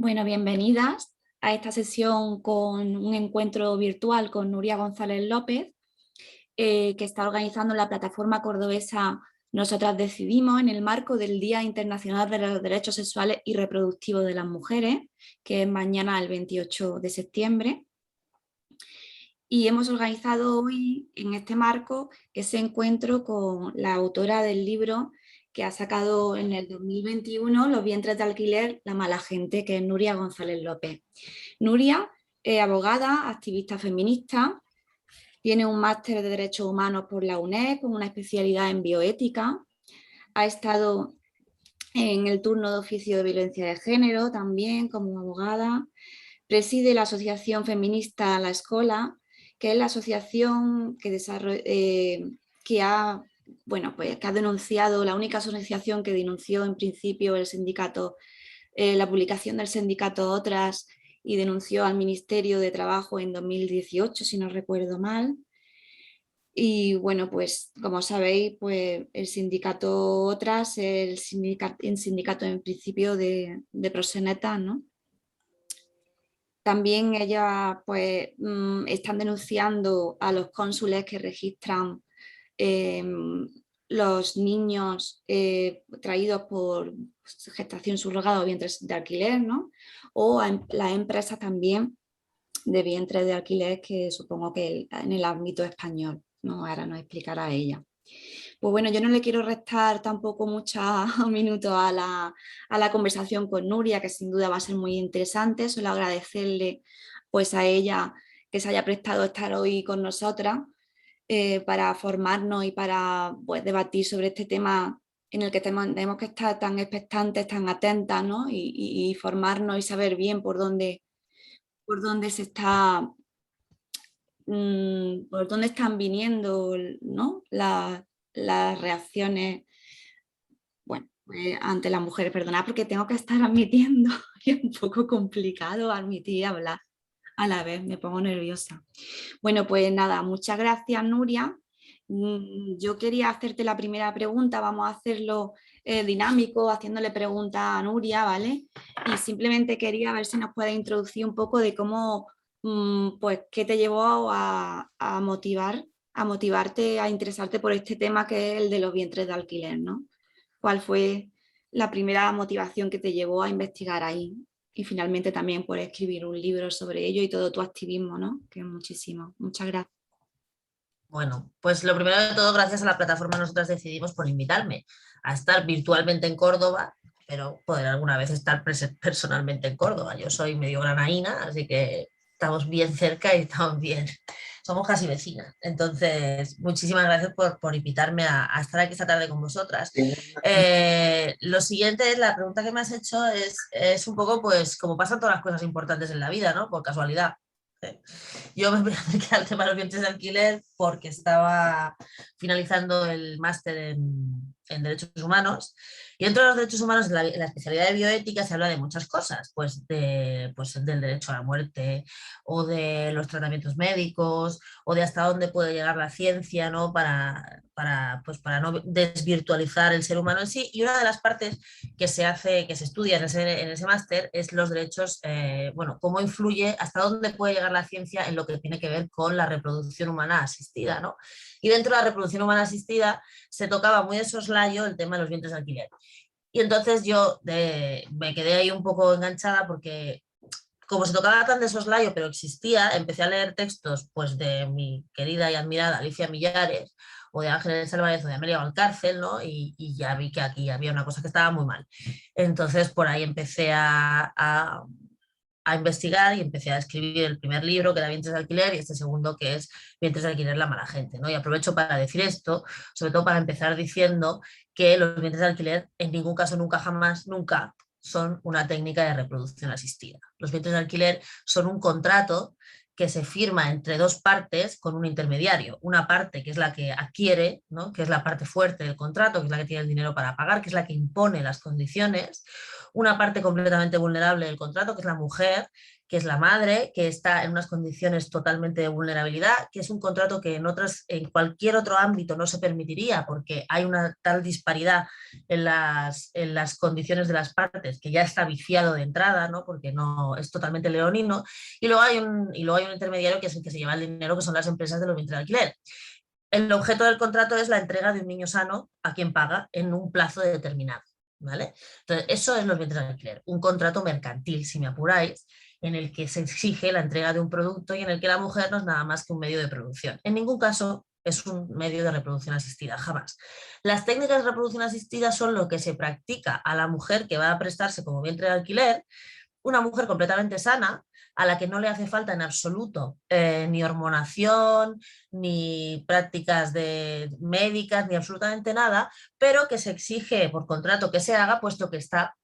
Bueno, bienvenidas a esta sesión con un encuentro virtual con Nuria González López, que está organizando la plataforma cordobesa Nosotras Decidimos en el marco del Día Internacional de los Derechos Sexuales y Reproductivos de las Mujeres, que es mañana el 28 de septiembre. Y hemos organizado hoy en este marco ese encuentro con la autora del libro que ha sacado en el 2021 Los vientres de alquiler, la mala gente, que es Nuria González López. Nuria es abogada, activista feminista, tiene un máster de Derechos Humanos por la UNED con una especialidad en bioética, ha estado en el turno de oficio de violencia de género también como abogada, preside la asociación feminista La Escola, que es la asociación que ha denunciado, la única asociación que denunció en principio el sindicato, la publicación del sindicato Otras y denunció al Ministerio de Trabajo en 2018, si no recuerdo mal. Y bueno, pues como sabéis, pues el sindicato Otras es el sindicato en principio de proxenetas, ¿no? También ellas pues están denunciando a los cónsules que registran los niños traídos por gestación subrogada o vientres de alquiler, ¿no? O a las empresas también de vientres de alquiler que supongo que en el ámbito español, ¿no? Ahora nos explicará ella. Pues bueno, yo no le quiero restar tampoco muchos minutos a la conversación con Nuria, que sin duda va a ser muy interesante. Solo agradecerle pues a ella que se haya prestado a estar hoy con nosotras para formarnos y para pues, debatir sobre este tema en el que tenemos que estar tan expectantes, tan atentas, ¿no? Y formarnos y saber bien por dónde se está, por dónde están viniendo, ¿no? Las reacciones, bueno, ante las mujeres. Perdonad porque tengo que estar admitiendo, que es un poco complicado admitir y hablar a la vez, me pongo nerviosa. Bueno, pues nada, muchas gracias, Nuria. Yo quería hacerte la primera pregunta, vamos a hacerlo dinámico, haciéndole preguntas a Nuria, ¿vale? Y simplemente quería ver si nos puedes introducir un poco de cómo, pues, qué te llevó a motivarte, a interesarte por este tema que es el de los vientres de alquiler, ¿no? ¿Cuál fue la primera motivación que te llevó a investigar ahí? Y finalmente también por escribir un libro sobre ello y todo tu activismo, ¿no? Que es muchísimo. Muchas gracias. Bueno, pues lo primero de todo, gracias a la plataforma Nosotras Decidimos por invitarme a estar virtualmente en Córdoba, pero poder alguna vez estar personalmente en Córdoba. Yo soy medio granaína, así que estamos bien cerca y estamos bien, somos casi vecinas. Entonces, muchísimas gracias por invitarme a estar aquí esta tarde con vosotras. Lo siguiente, la pregunta que me has hecho es un poco, pues, como pasan todas las cosas importantes en la vida, ¿no? Por casualidad. Yo me acerqué al tema de los vientres de alquiler porque estaba finalizando el máster en Derechos Humanos y dentro de los derechos humanos en la especialidad de bioética se habla de muchas cosas, pues, pues del derecho a la muerte o de los tratamientos médicos o de hasta dónde puede llegar la ciencia, ¿no? Para no desvirtualizar el ser humano en sí. Y una de las partes que se estudia en ese máster es los derechos, bueno, cómo influye, hasta dónde puede llegar la ciencia en lo que tiene que ver con la reproducción humana asistida, ¿no? Y dentro de la reproducción humana asistida se tocaba muy de soslayo el tema de los vientres de alquiler. Y entonces yo me quedé ahí un poco enganchada porque como se tocaba tan de soslayo, pero existía, empecé a leer textos pues, de mi querida y admirada Alicia Millares, o de Ángeles Álvarez o de Amelia Valcárcel, ¿no? Y ya vi que aquí había una cosa que estaba muy mal. Entonces, por ahí empecé a investigar y empecé a escribir el primer libro, que era Vientres de alquiler, y este segundo, que es Vientres de alquiler, la mala gente, ¿no? Y aprovecho para decir esto, sobre todo para empezar diciendo que los vientres de alquiler en ningún caso, nunca, jamás, nunca son una técnica de reproducción asistida. Los vientres de alquiler son un contrato que se firma entre dos partes con un intermediario. Una parte que es la que adquiere, ¿no? Que es la parte fuerte del contrato, que es la que tiene el dinero para pagar, que es la que impone las condiciones. una parte completamente vulnerable del contrato, que es la mujer, que es la madre, que está en unas condiciones totalmente de vulnerabilidad, que es un contrato que en cualquier otro ámbito no se permitiría, porque hay una tal disparidad en las condiciones de las partes que ya está viciado de entrada, ¿no? Porque no es totalmente leonino, y luego hay un intermediario que es el que se lleva el dinero, que son las empresas de los vientres de alquiler. El objeto del contrato es la entrega de un niño sano a quien paga en un plazo determinado, ¿vale? Entonces, eso es los vientres de alquiler, un contrato mercantil, si me apuráis, en el que se exige la entrega de un producto y en el que la mujer no es nada más que un medio de producción. En ningún caso es un medio de reproducción asistida, jamás. Las técnicas de reproducción asistida son lo que se practica a la mujer que va a prestarse como vientre de alquiler, una mujer completamente sana, a la que no le hace falta en absoluto ni hormonación, ni prácticas médicas, ni absolutamente nada, pero que se exige por contrato que se haga, puesto que está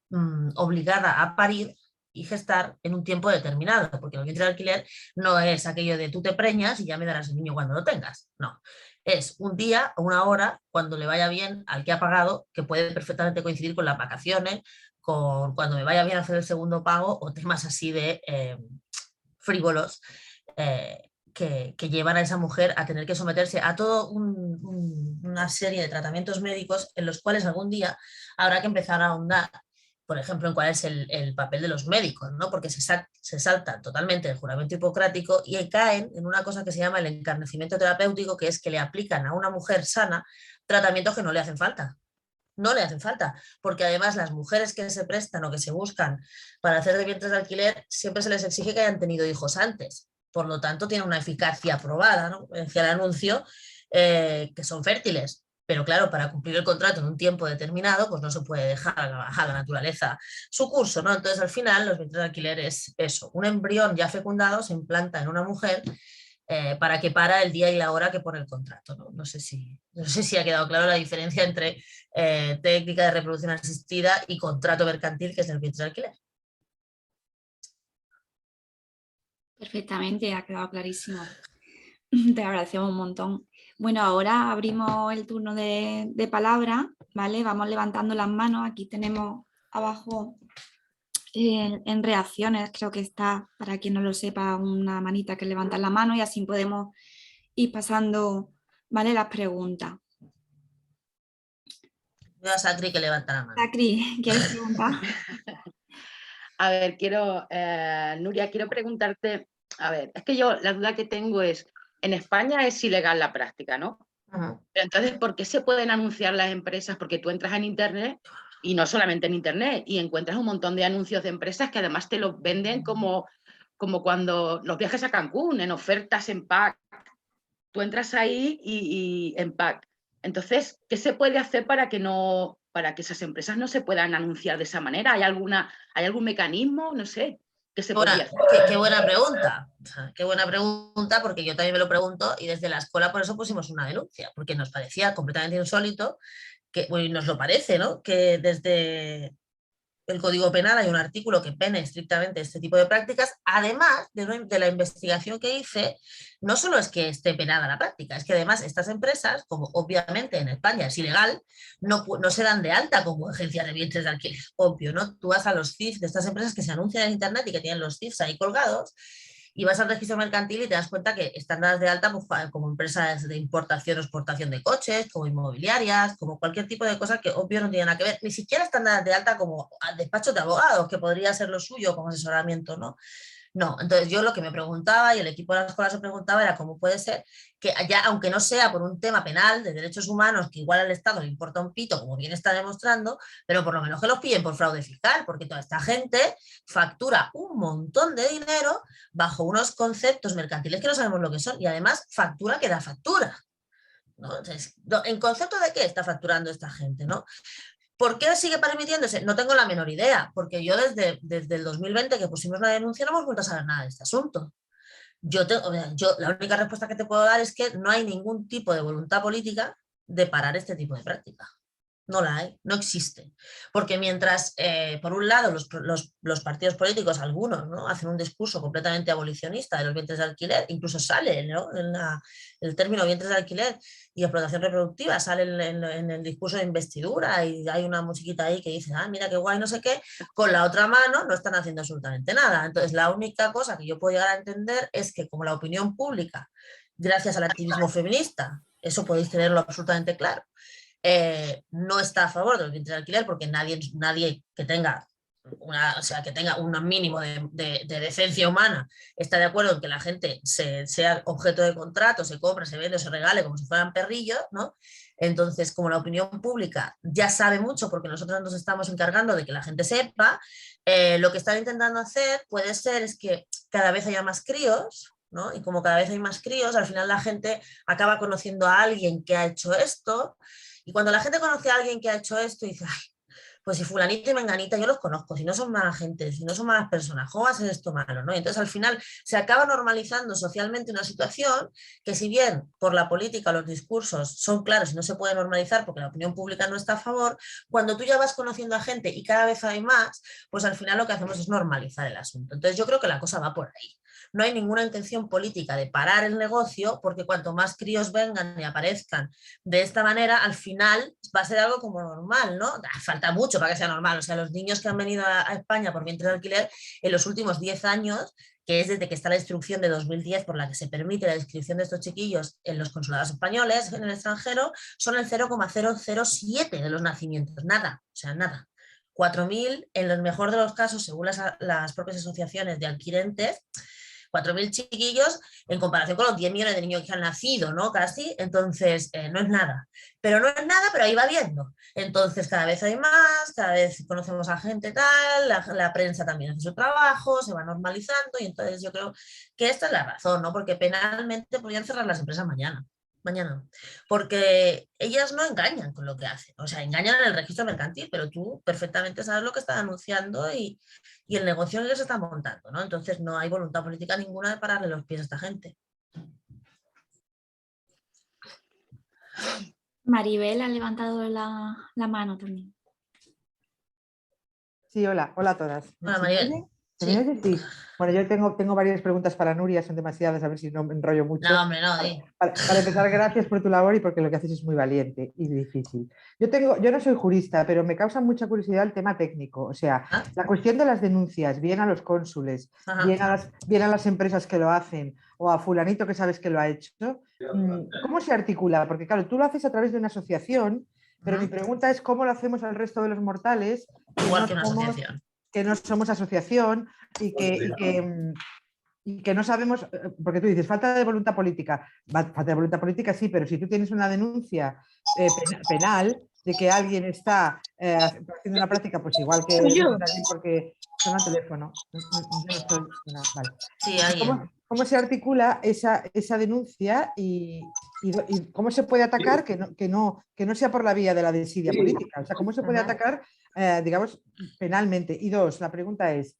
obligada a parir y gestar en un tiempo determinado, porque el vientre de alquiler no es aquello de tú te preñas y ya me darás el niño cuando lo tengas, no. Es un día o una hora cuando le vaya bien al que ha pagado, que puede perfectamente coincidir con las vacaciones, con cuando me vaya bien hacer el segundo pago o temas así de frívolos que llevan a esa mujer a tener que someterse a toda una serie de tratamientos médicos en los cuales algún día habrá que empezar a ahondar, por ejemplo, en cuál es el papel de los médicos, ¿no? Porque se saltan totalmente el juramento hipocrático y caen en una cosa que se llama el encarnecimiento terapéutico, que es que le aplican a una mujer sana tratamientos que no le hacen falta. No le hacen falta, porque además las mujeres que se prestan o que se buscan para hacer de vientres de alquiler siempre se les exige que hayan tenido hijos antes. Por lo tanto, tienen una eficacia probada, ¿no? Decía el anuncio, que son fértiles. Pero claro, para cumplir el contrato en un tiempo determinado, pues no se puede dejar a la naturaleza su curso, ¿no? Entonces, al final, los vientres de alquiler es eso. Un embrión ya fecundado se implanta en una mujer para que para el día y la hora que pone el contrato, ¿no? No sé si ha quedado claro la diferencia entre técnica de reproducción asistida y contrato mercantil, que es el vientre de alquiler. Perfectamente, ha quedado clarísimo. Te agradecemos un montón. Bueno, ahora abrimos el turno de palabra, ¿vale? Vamos levantando las manos. Aquí tenemos abajo en reacciones, creo que está, para quien no lo sepa, una manita que levanta la mano y así podemos ir pasando, ¿vale? Las preguntas. Veo a Sacri que levanta la mano. Sacri, ¿quieres preguntar? A ver, Nuria, quiero preguntarte, a ver, es que yo la duda que tengo es, en España es ilegal la práctica, ¿no? Pero entonces, ¿por qué se pueden anunciar las empresas? Porque tú entras en Internet, y no solamente en Internet, y encuentras un montón de anuncios de empresas que además te los venden como cuando los viajes a Cancún, en ofertas en pack. Tú entras ahí y en pack. Entonces, ¿qué se puede hacer para que esas empresas no se puedan anunciar de esa manera? ¿Hay algún mecanismo? No sé, ¿qué se podría hacer? Qué buena pregunta. Qué buena pregunta, porque yo también me lo pregunto y desde la escuela por eso pusimos una denuncia, porque nos parecía completamente insólito, y nos lo parece, ¿no? Que desde el Código Penal hay un artículo que pene estrictamente este tipo de prácticas. Además de la investigación que hice, no solo es que esté penada la práctica, es que además estas empresas, como obviamente en España es ilegal, no se dan de alta como agencias de vientres de alquiler, obvio, ¿no? Tú vas a los CIF de estas empresas que se anuncian en internet y que tienen los CIFs ahí colgados, y vas al registro mercantil y te das cuenta que están dadas de alta pues, como empresas de importación o exportación de coches, como inmobiliarias, como cualquier tipo de cosa que obvio no tiene nada que ver. Ni siquiera están dadas de alta como despachos de abogados, que podría ser lo suyo como asesoramiento, ¿no? No, entonces yo lo que me preguntaba y el equipo de la escuela se preguntaba era cómo puede ser que allá, aunque no sea por un tema penal de derechos humanos, que igual al Estado le importa un pito, como bien está demostrando, pero por lo menos que los pillen por fraude fiscal, porque toda esta gente factura un montón de dinero bajo unos conceptos mercantiles que no sabemos lo que son y además factura que da factura, ¿no? Entonces, ¿en concepto de qué está facturando esta gente, no? ¿Por qué sigue permitiéndose? No tengo la menor idea, porque yo desde el 2020 que pusimos la denuncia no hemos vuelto a saber nada de este asunto. La única respuesta que te puedo dar es que no hay ningún tipo de voluntad política de parar este tipo de práctica. No la hay, no existe. Porque mientras, por un lado, los partidos políticos, algunos, ¿no?, hacen un discurso completamente abolicionista de los vientres de alquiler, incluso sale, ¿no?, el término vientres de alquiler y explotación reproductiva, sale en el discurso de investidura y hay una musiquita ahí que dice, ah, mira qué guay, no sé qué, con la otra mano no están haciendo absolutamente nada. Entonces, la única cosa que yo puedo llegar a entender es que como la opinión pública, gracias al activismo feminista, eso podéis tenerlo absolutamente claro, no está a favor del vientre de alquiler, porque nadie que tenga o sea, que tenga un mínimo de decencia humana está de acuerdo en que la gente sea objeto de contrato, se compre, se vende, se regale como si fueran perrillos, ¿no? Entonces, como la opinión pública ya sabe mucho, porque nosotros nos estamos encargando de que la gente sepa, lo que están intentando hacer puede ser es que cada vez haya más críos, ¿no? Y como cada vez hay más críos, al final la gente acaba conociendo a alguien que ha hecho esto. Y cuando la gente conoce a alguien que ha hecho esto, dice, ay, pues si fulanita y menganita yo los conozco, si no son mala gente, si no son malas personas, ¿cómo va a ser esto malo, ¿no? Y entonces al final se acaba normalizando socialmente una situación que, si bien por la política los discursos son claros y no se puede normalizar porque la opinión pública no está a favor, cuando tú ya vas conociendo a gente y cada vez hay más, pues al final lo que hacemos es normalizar el asunto. Entonces yo creo que la cosa va por ahí. No hay ninguna intención política de parar el negocio, porque cuanto más críos vengan y aparezcan de esta manera, al final va a ser algo como normal, ¿no? Falta mucho para que sea normal. O sea, los niños que han venido a España por vientre de alquiler en los últimos 10 años, que es desde que está la instrucción de 2010 por la que se permite la inscripción de estos chiquillos en los consulados españoles en el extranjero, son el 0,007 de los nacimientos. Nada, o sea, nada. 4.000 en el mejor de los casos, según las propias asociaciones de adquirentes, 4.000 chiquillos en comparación con los 10 millones de niños que han nacido, ¿no? Casi, entonces no es nada. Pero no es nada, pero ahí va viendo. Entonces cada vez hay más, cada vez conocemos a gente tal, la prensa también hace su trabajo, se va normalizando, y entonces yo creo que esta es la razón, ¿no? Porque penalmente podrían cerrar las empresas mañana, porque ellas no engañan con lo que hacen, o sea, engañan en el registro mercantil, pero tú perfectamente sabes lo que están anunciando y el negocio en el que se está montando, ¿no? Entonces no hay voluntad política ninguna de pararle los pies a esta gente. Maribel ha levantado la mano también. Sí, hola a todas. Hola, ¿Se me Maribel. oye? ¿Se me oye? Sí. Bueno, yo tengo varias preguntas para Nuria, son demasiadas, a ver si no me enrollo mucho. No, hombre, no, Para empezar, gracias por tu labor y porque lo que haces es muy valiente y difícil. Yo no soy jurista, pero me causa mucha curiosidad el tema técnico. O sea, ¿Ah? la cuestión de las denuncias, bien a los cónsules, bien a las empresas que lo hacen o a fulanito que sabes que lo ha hecho. ¿Cómo se articula? Porque claro, tú lo haces a través de una asociación, pero mi pregunta es cómo lo hacemos al resto de los mortales. Igual que una asociación. Que no somos asociación y que no sabemos, porque tú dices, falta de voluntad política. Falta de voluntad política sí, pero si tú tienes una denuncia penal de que alguien está haciendo una práctica, pues igual que porque suena el teléfono. Vale. Sí, ¿Cómo se articula esa denuncia y cómo se puede atacar que no sea por la vía de la desidia política? O sea, ¿cómo se puede atacar, digamos, penalmente? Y dos, la pregunta es,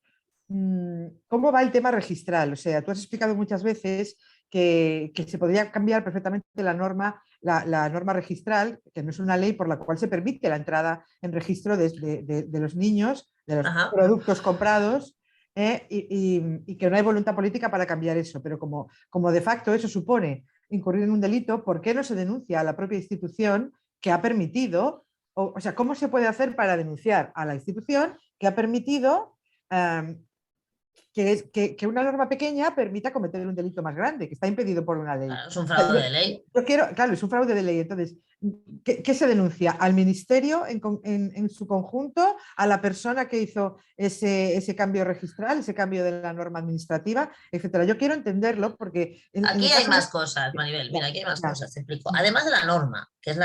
¿cómo va el tema registral? O sea, tú has explicado muchas veces que se podría cambiar perfectamente la norma registral, que no es una ley por la cual se permite la entrada en registro de los niños, de los productos comprados, y que no hay voluntad política para cambiar eso. Pero como de facto eso supone incurrir en un delito, ¿por qué no se denuncia a la propia institución que ha permitido? O sea, ¿cómo se puede hacer para denunciar a la institución que ha permitido que una norma pequeña permita cometer un delito más grande, que está impedido por una ley? Claro, es un fraude de ley. Claro, es un fraude de ley. Entonces, ¿qué se denuncia? ¿Al ministerio en su conjunto? ¿A la persona que hizo ese cambio registral, ese cambio de la norma administrativa, etcétera? Yo quiero entenderlo porque... Aquí hay más cosas, Maribel. Mira, aquí hay más cosas, te explico. Además de la norma, que es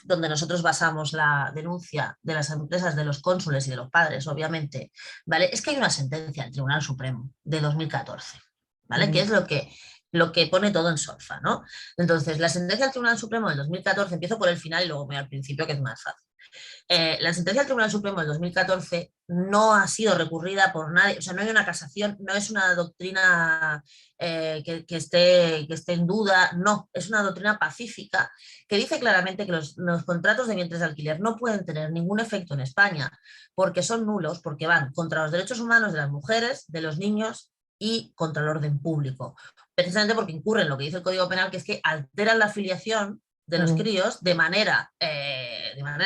donde nosotros basamos la denuncia de las empresas, de los cónsules y de los padres, obviamente, ¿vale? Es que hay una sentencia del Tribunal Supremo de 2014, ¿vale? Que es lo que pone todo en solfa, ¿no? Entonces, la sentencia del Tribunal Supremo del 2014, empiezo por el final y luego voy al principio, que es más fácil. La sentencia del Tribunal Supremo del 2014 no ha sido recurrida por nadie, o sea, no hay una casación, no es una doctrina que esté en duda, no, es una doctrina pacífica que dice claramente que los contratos de vientres de alquiler no pueden tener ningún efecto en España porque son nulos, porque van contra los derechos humanos de las mujeres, de los niños y contra el orden público. Precisamente porque incurren lo que dice el Código Penal, que es que alteran la filiación de los críos de manera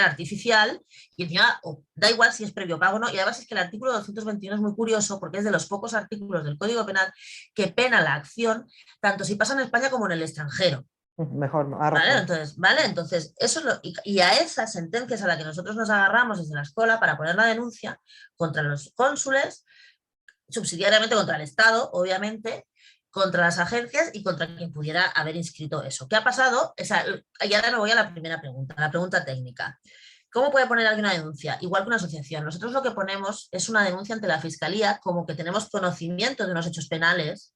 artificial y encima da igual si es previo pago o no, y además es que el artículo 221 es muy curioso porque es de los pocos artículos del Código Penal que pena la acción tanto si pasa en España como en el extranjero. Mejor, Entonces eso es y a esas sentencias a las que nosotros nos agarramos desde la escuela para poner la denuncia contra los cónsules, subsidiariamente contra el Estado, obviamente, contra las agencias y contra quien pudiera haber inscrito eso. ¿Qué ha pasado? Y ahora me voy a la primera pregunta, la pregunta técnica. ¿Cómo puede poner alguien una denuncia? Igual que una asociación. Nosotros lo que ponemos es una denuncia ante la Fiscalía, como que tenemos conocimiento de unos hechos penales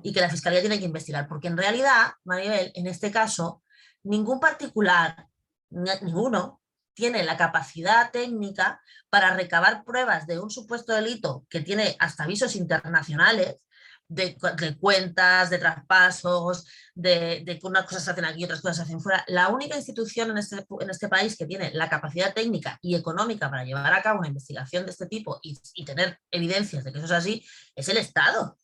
y que la Fiscalía tiene que investigar. Porque en realidad, Maribel, en este caso, ningún particular, ninguno, tiene la capacidad técnica para recabar pruebas de un supuesto delito que tiene hasta avisos internacionales de cuentas, de traspasos, de que unas cosas se hacen aquí y otras cosas se hacen fuera. La única institución en este país que tiene la capacidad técnica y económica para llevar a cabo una investigación de este tipo y tener evidencias de que eso es así es el Estado.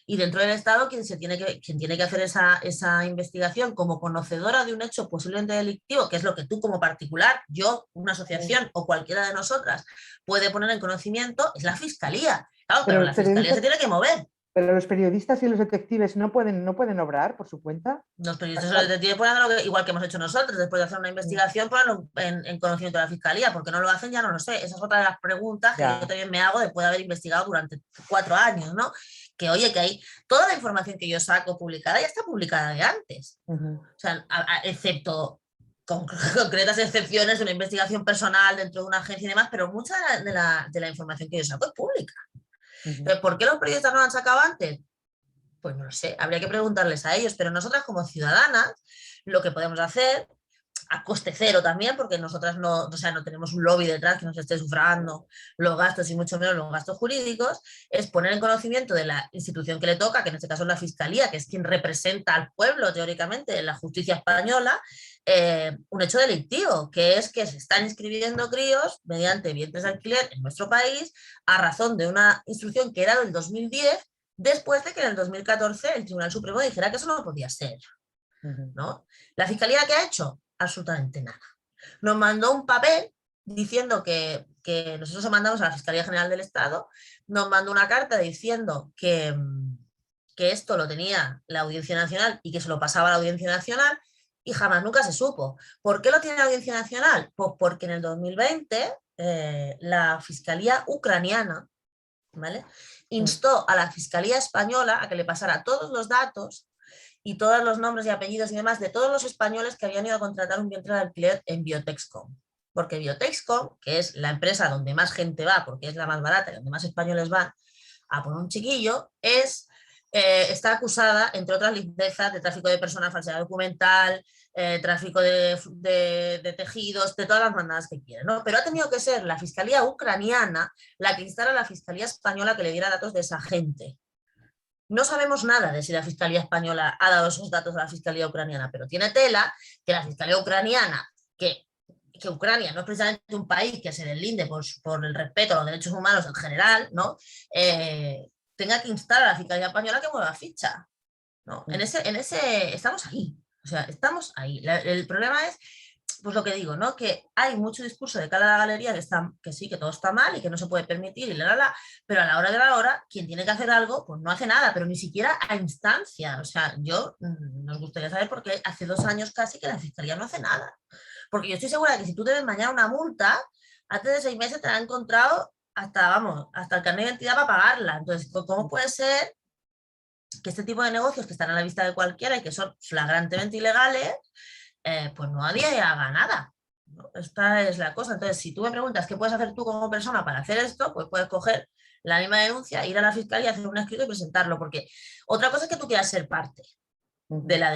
Y dentro del Estado, quien tiene que hacer esa investigación como conocedora de un hecho posiblemente delictivo, que es lo que tú como particular, yo, una asociación o cualquiera de nosotras puede poner en conocimiento, es la Fiscalía. Claro, pero la Fiscalía se tiene que mover. Pero los periodistas y los detectives no pueden obrar por su cuenta. Los periodistas y los detectives pueden hacer igual que hemos hecho nosotros, después de hacer una investigación, ponerlo en conocimiento de la Fiscalía. ¿Por qué no lo hacen? Ya no lo sé. Esa es otra de las preguntas que yo también me hago después de haber investigado durante 4 años, ¿no? Que oye, que hay toda la información que yo saco publicada ya está publicada de antes. O sea, excepto concretas excepciones de una investigación personal dentro de una agencia y demás, pero mucha de la información que yo saco es pública. ¿Por qué los periodistas no lo han sacado antes? Pues no lo sé, habría que preguntarles a ellos, pero nosotras como ciudadanas lo que podemos hacer, a coste cero también, porque nosotras no tenemos un lobby detrás que nos esté sufragando los gastos y mucho menos los gastos jurídicos, es poner en conocimiento de la institución que le toca, que en este caso es la Fiscalía, que es quien representa al pueblo teóricamente en la justicia española, un hecho delictivo, que es que se están inscribiendo críos mediante vientres de alquiler en nuestro país a razón de una instrucción que era del 2010, después de que en el 2014 el Tribunal Supremo dijera que eso no podía ser, ¿no? ¿La Fiscalía qué ha hecho? Absolutamente nada. Nos mandó un papel diciendo que nosotros mandamos a la Fiscalía General del Estado, nos mandó una carta diciendo que esto lo tenía la Audiencia Nacional y que se lo pasaba a la Audiencia Nacional y jamás nunca se supo. ¿Por qué lo tiene la Audiencia Nacional? Pues porque en el 2020 la Fiscalía ucraniana, ¿vale?, instó a la Fiscalía Española a que le pasara todos los datos y todos los nombres y apellidos y demás de todos los españoles que habían ido a contratar un vientre de alquiler en Biotexcom. Porque Biotexcom, que es la empresa donde más gente va, porque es la más barata y donde más españoles van a por un chiquillo, está acusada, entre otras lindezas, de tráfico de personas, falsedad documental, tráfico de tejidos, de todas las mandadas que quieren, ¿no? Pero ha tenido que ser la Fiscalía ucraniana la que instara a la Fiscalía Española que le diera datos de esa gente. No sabemos nada de si la Fiscalía Española ha dado esos datos a la Fiscalía ucraniana, pero tiene tela que la Fiscalía ucraniana, que Ucrania no es precisamente un país que se deslinde por el respeto a los derechos humanos en general, ¿no?, tenga que instar a la Fiscalía Española que mueva ficha, ¿no? En ese estamos ahí. O sea, estamos ahí. El problema es, pues lo que digo, ¿no?, que hay mucho discurso de cara a la galería que sí, que todo está mal y que no se puede permitir, pero a la hora de la hora, quien tiene que hacer algo, pues no hace nada, pero ni siquiera a instancia. O sea, nos gustaría saber por qué hace 2 años casi que la Fiscalía no hace nada. Porque yo estoy segura de que si tú debes mañana una multa, antes de 6 meses te la han encontrado hasta el carnet de identidad para pagarla. Entonces, ¿cómo puede ser que este tipo de negocios que están a la vista de cualquiera y que son flagrantemente ilegales, pues nadie haga nada, ¿no? Esta es la cosa. Entonces, si tú me preguntas qué puedes hacer tú como persona para hacer esto, pues puedes coger la misma denuncia, ir a la Fiscalía, hacer un escrito y presentarlo. Porque otra cosa es que tú quieras ser parte, de la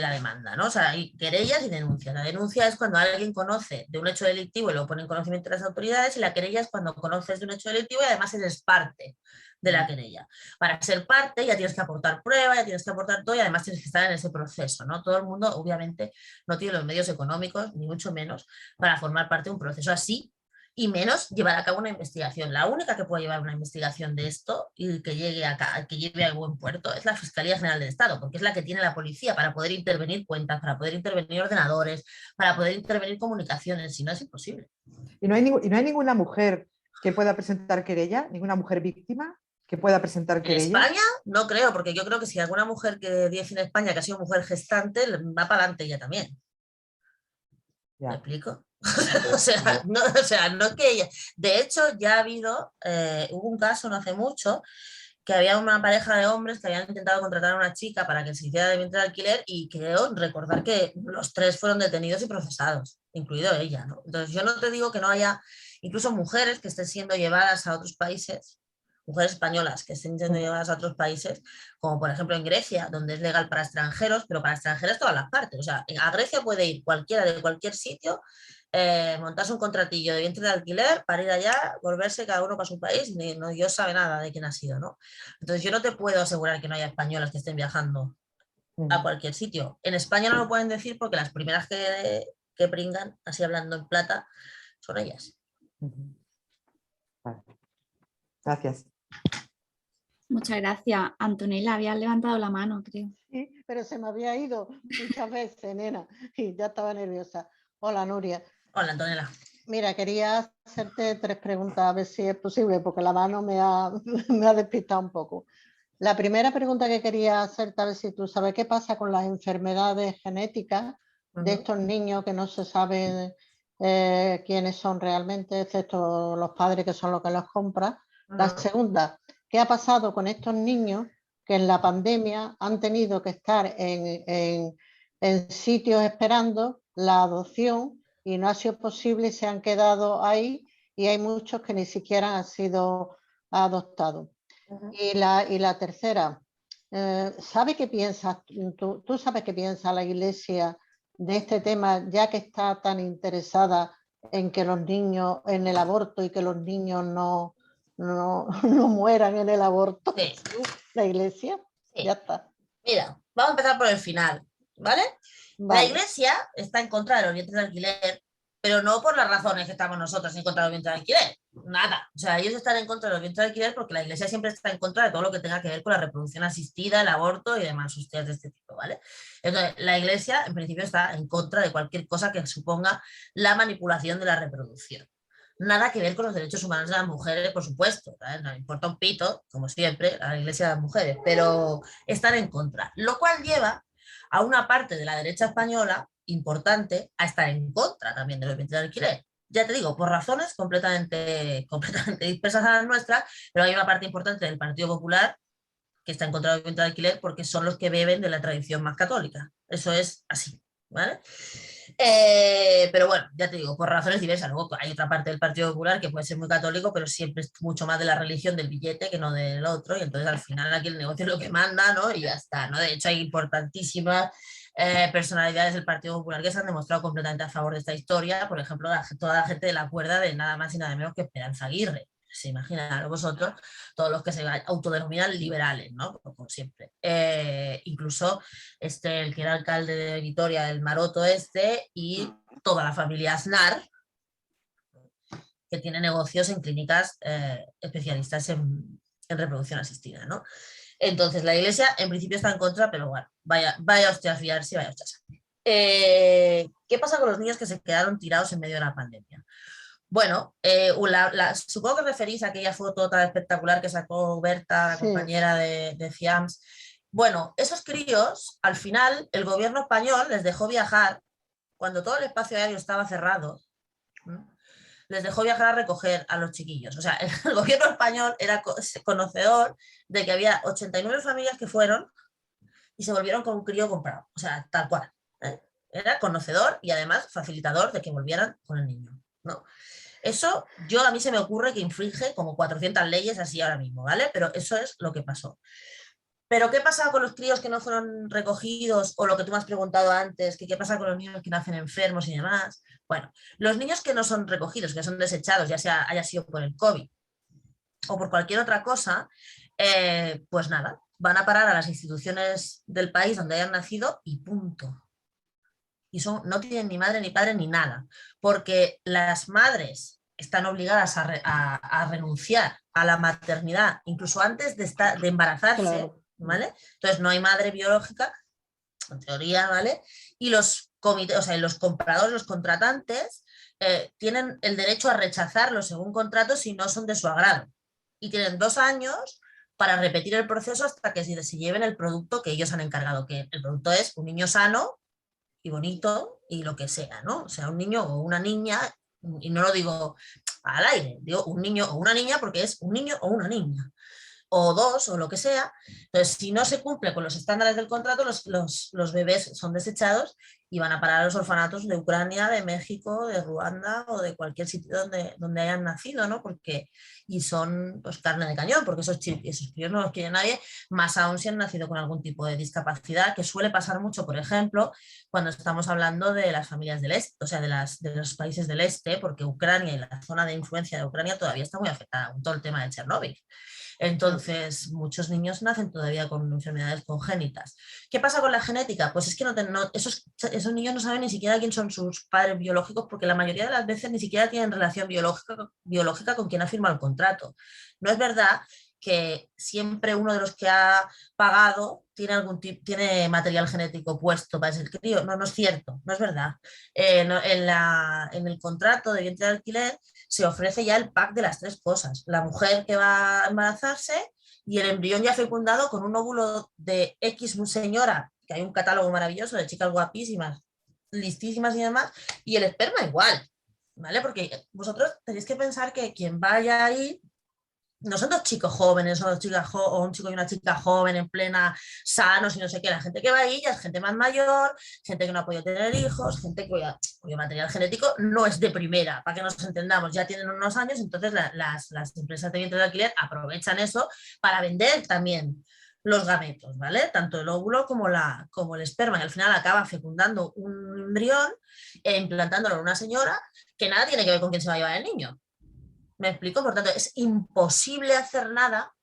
demanda, ¿no? O sea, hay querellas y denuncias. La denuncia es cuando alguien conoce de un hecho delictivo y lo pone en conocimiento de las autoridades, y la querella es cuando conoces de un hecho delictivo y además eres parte de la querella. Para ser parte ya tienes que aportar pruebas, ya tienes que aportar todo, y además tienes que estar en ese proceso, ¿no? Todo el mundo, obviamente, no tiene los medios económicos, ni mucho menos, para formar parte de un proceso así, y menos llevar a cabo una investigación. La única que puede llevar una investigación de esto y que llegue que lleve a buen puerto es la Fiscalía General del Estado, porque es la que tiene la policía para poder intervenir cuentas, para poder intervenir ordenadores, para poder intervenir comunicaciones, si no es imposible. ¿Y no hay ninguna mujer que pueda presentar querella? ¿Ninguna mujer víctima que pueda presentar En querella? España no creo, porque yo creo que si alguna mujer que dice en España que ha sido mujer gestante, va para adelante ella también. Ya. ¿Me explico? O sea, no es que ella... De hecho, ya ha habido, hubo un caso no hace mucho, que había una pareja de hombres que habían intentado contratar a una chica para que se hiciera de vientre de alquiler, y creo recordar que los 3 fueron detenidos y procesados, incluido ella, ¿no? Entonces yo no te digo que no haya incluso mujeres que estén siendo llevadas a otros países, mujeres españolas que estén siendo llevadas a otros países, como por ejemplo en Grecia, donde es legal para extranjeros, pero para extranjeros todas las partes. O sea, a Grecia puede ir cualquiera de cualquier sitio, montarse un contratillo de vientre de alquiler para ir allá, volverse cada uno para su país, ni no Dios sabe nada de quién ha sido, ¿no? Entonces yo no te puedo asegurar que no haya españolas que estén viajando a cualquier sitio. En España no lo pueden decir porque las primeras que pringan, así hablando en plata, son ellas. Vale. Gracias. Muchas gracias. Antonella, habías levantado la mano, creo. Sí, pero se me había ido muchas veces, nena, y ya estaba nerviosa. Hola, Nuria. Hola, Antonella. Mira, quería hacerte 3 preguntas, a ver si es posible, porque la mano me ha despistado un poco. La primera pregunta que quería hacerte, a ver si tú sabes qué pasa con las enfermedades genéticas de estos niños que no se sabe quiénes son realmente, excepto los padres que son los que los compran. La segunda, ¿qué ha pasado con estos niños que en la pandemia han tenido que estar en sitios esperando la adopción y no ha sido posible y se han quedado ahí, y hay muchos que ni siquiera han sido adoptados? Y la tercera, ¿sabe qué piensas tú sabes qué piensa la Iglesia de este tema, ya que está tan interesada en que los niños, en el aborto, y que los niños no mueran en el aborto? Sí. La Iglesia, Sí. ya está. Mira, vamos a empezar por el final, ¿vale? Vale. La Iglesia está en contra de los vientres de alquiler, pero no por las razones que estamos nosotros en contra de los vientres de alquiler. Nada. O sea, ellos están en contra de los vientres de alquiler porque la Iglesia siempre está en contra de todo lo que tenga que ver con la reproducción asistida, el aborto y demás hostias de este tipo, ¿vale? Entonces, la Iglesia en principio está en contra de cualquier cosa que suponga la manipulación de la reproducción. Nada que ver con los derechos humanos de las mujeres, por supuesto, ¿sabes? No importa un pito, como siempre, a la Iglesia de las mujeres, pero están en contra. Lo cual lleva a una parte de la derecha española importante a estar en contra también de los vientres de alquiler. Ya te digo, por razones completamente dispersas a las nuestras, pero hay una parte importante del Partido Popular que está en contra de los vientres de alquiler porque son los que beben de la tradición más católica. Eso es así, ¿vale? Pero bueno, ya te digo, por razones diversas. Luego hay otra parte del Partido Popular que puede ser muy católico, pero siempre es mucho más de la religión del billete que no del otro, y entonces al final aquí el negocio es lo que manda, ¿no? Y ya está, ¿no? De hecho hay importantísimas personalidades del Partido Popular que se han demostrado completamente a favor de esta historia. Por ejemplo, toda la gente de la cuerda de nada más y nada menos que Esperanza Aguirre. Se imaginan vosotros, todos los que se autodenominan liberales, ¿no? Como siempre. Incluso el que era alcalde de Vitoria, el Maroto y toda la familia Aznar, que tiene negocios en clínicas especialistas en reproducción asistida, ¿no? Entonces la Iglesia en principio está en contra, pero bueno, vaya usted a fiarse, vaya usted a saber. ¿Qué pasa con los niños que se quedaron tirados en medio de la pandemia? Bueno, supongo que referís a aquella foto tan espectacular que sacó Berta, la compañera de FIAMS. Bueno, esos críos, al final, el gobierno español les dejó viajar, cuando todo el espacio aéreo estaba cerrado, les dejó viajar a recoger a los chiquillos. O sea, el gobierno español era conocedor de que había 89 familias que fueron y se volvieron con un crío comprado. O sea, tal cual. Era conocedor y además facilitador de que volvieran con el niño, ¿no? Eso a mí se me ocurre que infringe como 400 leyes así ahora mismo, ¿vale? Pero eso es lo que pasó. Pero ¿qué pasa con los críos que no fueron recogidos? O lo que tú me has preguntado antes, que qué pasa con los niños que nacen enfermos y demás. Bueno, los niños que no son recogidos, que son desechados, ya sea haya sido por el COVID o por cualquier otra cosa, pues nada, van a parar a las instituciones del país donde hayan nacido y punto. Y no tienen ni madre, ni padre, ni nada. Porque las madres están obligadas a renunciar a la maternidad, incluso antes de embarazarse, Claro. ¿vale? Entonces no hay madre biológica, en teoría, ¿vale? Y los comités, o sea, los compradores, los contratantes, tienen el derecho a rechazarlo según contrato si no son de su agrado. Y tienen 2 años para repetir el proceso hasta que se lleven el producto que ellos han encargado, que el producto es un niño sano y bonito y lo que sea, ¿no? O sea, un niño o una niña, y no lo digo al aire, digo un niño o una niña porque es un niño o una niña, o 2 o lo que sea. Entonces, si no se cumple con los estándares del contrato, los bebés son desechados y van a parar a los orfanatos de Ucrania, de México, de Ruanda o de cualquier sitio donde hayan nacido, ¿no? Y son pues, carne de cañón, porque esos críos no los quiere nadie, más aún si han nacido con algún tipo de discapacidad, que suele pasar mucho, por ejemplo, cuando estamos hablando de las familias del este, o sea, de los países del este, porque Ucrania y la zona de influencia de Ucrania todavía está muy afectada con todo el tema de Chernóbil. Entonces, muchos niños nacen todavía con enfermedades congénitas. ¿Qué pasa con la genética? Pues es que esos niños no saben ni siquiera quién son sus padres biológicos, porque la mayoría de las veces ni siquiera tienen relación biológica con quien ha firmado el contrato. No es verdad que siempre uno de los que ha pagado tiene material genético puesto para ese crío. No, no es cierto, no es verdad. En el contrato de vientre de alquiler se ofrece ya el pack de las 3 cosas. La mujer que va a embarazarse y el embrión ya fecundado con un óvulo de X señora, que hay un catálogo maravilloso de chicas guapísimas, listísimas y demás, y el esperma igual, ¿vale? Porque vosotros tenéis que pensar que quien vaya ahí no son 2 chicos jóvenes o, o un chico y una chica joven en plena sanos y no sé qué. La gente que va ahí ya es gente más mayor, gente que no ha podido tener hijos, gente cuyo material genético no es de primera, para que nos entendamos, ya tienen unos años, entonces las empresas de vientre de alquiler aprovechan eso para vender también los gametos, ¿vale? Tanto el óvulo como el esperma, y al final acaba fecundando un embrión e implantándolo en una señora que nada tiene que ver con quién se va a llevar el niño. ¿Me explico? Por tanto, es imposible hacer nada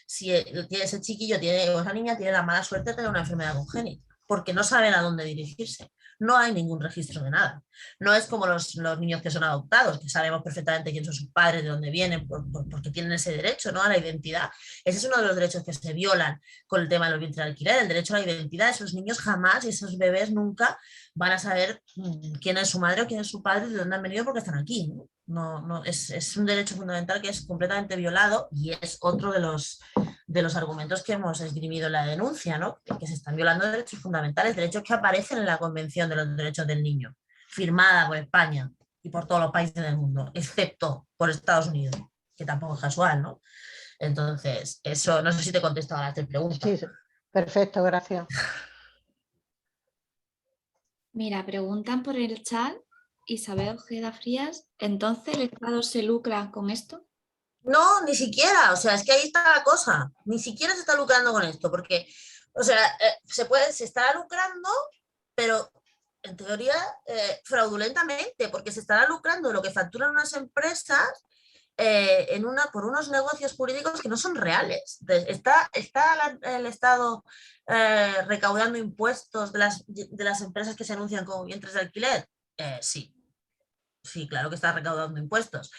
si ese chiquillo o esa niña tiene la mala suerte de tener una enfermedad congénita, porque no saben a dónde dirigirse. No hay ningún registro de nada. No es como los niños que son adoptados, que sabemos perfectamente quién son sus padres, de dónde vienen, porque tienen ese derecho, ¿no? A la identidad. Ese es uno de los derechos que se violan con el tema de los vientres de alquiler, el derecho a la identidad. Esos niños jamás y esos bebés nunca van a saber quién es su madre o quién es su padre, de dónde han venido, porque están aquí, ¿no? Es un derecho fundamental que es completamente violado y es otro de los argumentos que hemos esgrimido en la denuncia, ¿no? Que se están violando derechos fundamentales, derechos que aparecen en la Convención de los Derechos del Niño, firmada por España y por todos los países del mundo, excepto por Estados Unidos, que tampoco es casual, ¿no? Entonces, eso, no sé si te contesto a las 3 preguntas. Sí, perfecto, gracias. Mira, preguntan por el chat, Isabel Ojeda Frías, ¿entonces el Estado se lucra con esto? No, ni siquiera, o sea, es que ahí está la cosa, ni siquiera se está lucrando con esto, porque, o sea, se está lucrando, pero en teoría fraudulentamente, porque se estará lucrando lo que facturan unas empresas por unos negocios jurídicos que no son reales. ¿Está el Estado recaudando impuestos de las empresas que se anuncian como vientres de alquiler? Sí, claro que está recaudando impuestos.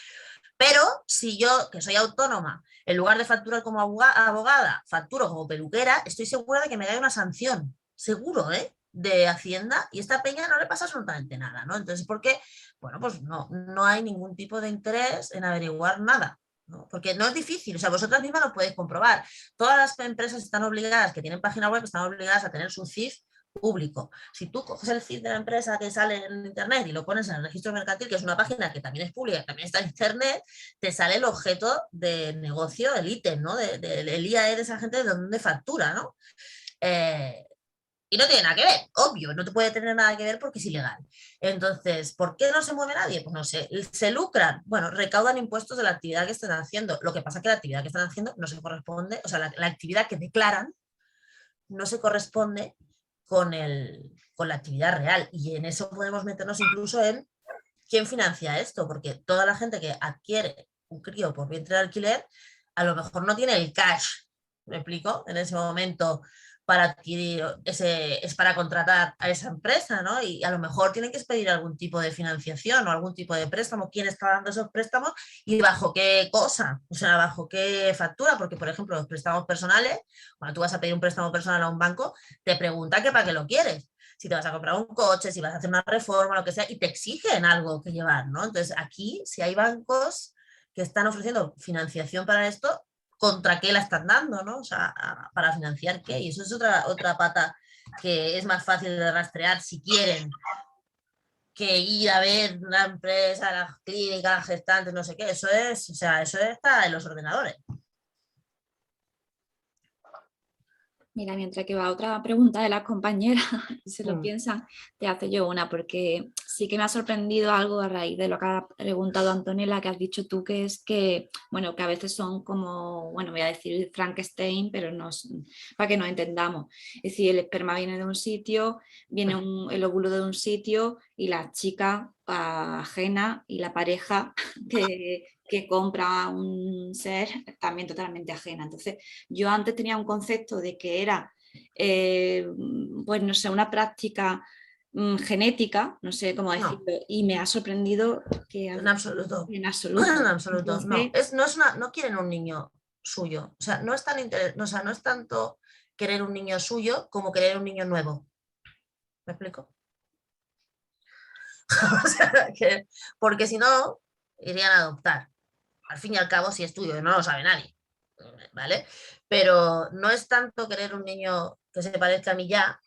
Pero si yo, que soy autónoma, en lugar de facturar como abogada, facturo como peluquera, estoy segura de que me cae una sanción, seguro, de Hacienda, y a esta peña no le pasa absolutamente nada, ¿no? Entonces, ¿por qué? Bueno, pues no hay ningún tipo de interés en averiguar nada, ¿no? Porque no es difícil, o sea, vosotras mismas lo podéis comprobar. Todas las empresas están obligadas, que tienen página web, están obligadas a tener su CIF público. Si tú coges el CIF de la empresa que sale en internet y lo pones en el registro mercantil, que es una página que también es pública, también está en internet, te sale el objeto de negocio, el ítem, ¿no? El IAE de esa gente de dónde factura, ¿no? Y no tiene nada que ver, obvio, no te puede tener nada que ver porque es ilegal. Entonces, ¿por qué no se mueve nadie? Pues no sé, se lucran, bueno, recaudan impuestos de la actividad que están haciendo. Lo que pasa es que la actividad que están haciendo no se corresponde, o sea, la actividad que declaran no se corresponde con la actividad real. Y en eso podemos meternos incluso en quién financia esto, porque toda la gente que adquiere un crío por vientre de alquiler, a lo mejor no tiene el cash, ¿me explico? En ese momento para adquirir es para contratar a esa empresa, ¿no? Y a lo mejor tienen que pedir algún tipo de financiación o algún tipo de préstamo, quién está dando esos préstamos y bajo qué cosa, o sea, bajo qué factura, porque por ejemplo los préstamos personales, cuando tú vas a pedir un préstamo personal a un banco, te pregunta que para qué lo quieres. Si te vas a comprar un coche, si vas a hacer una reforma, lo que sea, y te exigen algo que llevar, ¿no? Entonces aquí, si hay bancos que están ofreciendo financiación para esto, ¿contra qué la están dando, ¿no? O sea, ¿para financiar qué? Y eso es otra pata que es más fácil de rastrear si quieren que ir a ver una empresa, la clínica, las gestantes, no sé qué. Eso es, o sea, eso está en los ordenadores. Mira, mientras que va otra pregunta de las compañeras y se lo piensan, te hace yo una, porque sí que me ha sorprendido algo a raíz de lo que ha preguntado Antonella, que has dicho tú, que es que, bueno, que a veces son como, bueno, voy a decir Frankenstein, pero no, para que nos entendamos. Es decir, el esperma viene de un sitio, viene el óvulo de un sitio y la chica ajena y la pareja que compra un ser también totalmente ajena. Entonces, yo antes tenía un concepto de que era, pues no sé, una práctica genética, no sé cómo decirlo, y me ha sorprendido que... En absoluto. En absoluto. En absoluto. Entonces, No quieren un niño suyo. O sea, no es tanto querer un niño suyo como querer un niño nuevo. ¿Me explico? O sea, porque si no, irían a adoptar. Al fin y al cabo, si es tuyo, no lo sabe nadie. ¿Vale? Pero no es tanto querer un niño que se parezca a mí ya,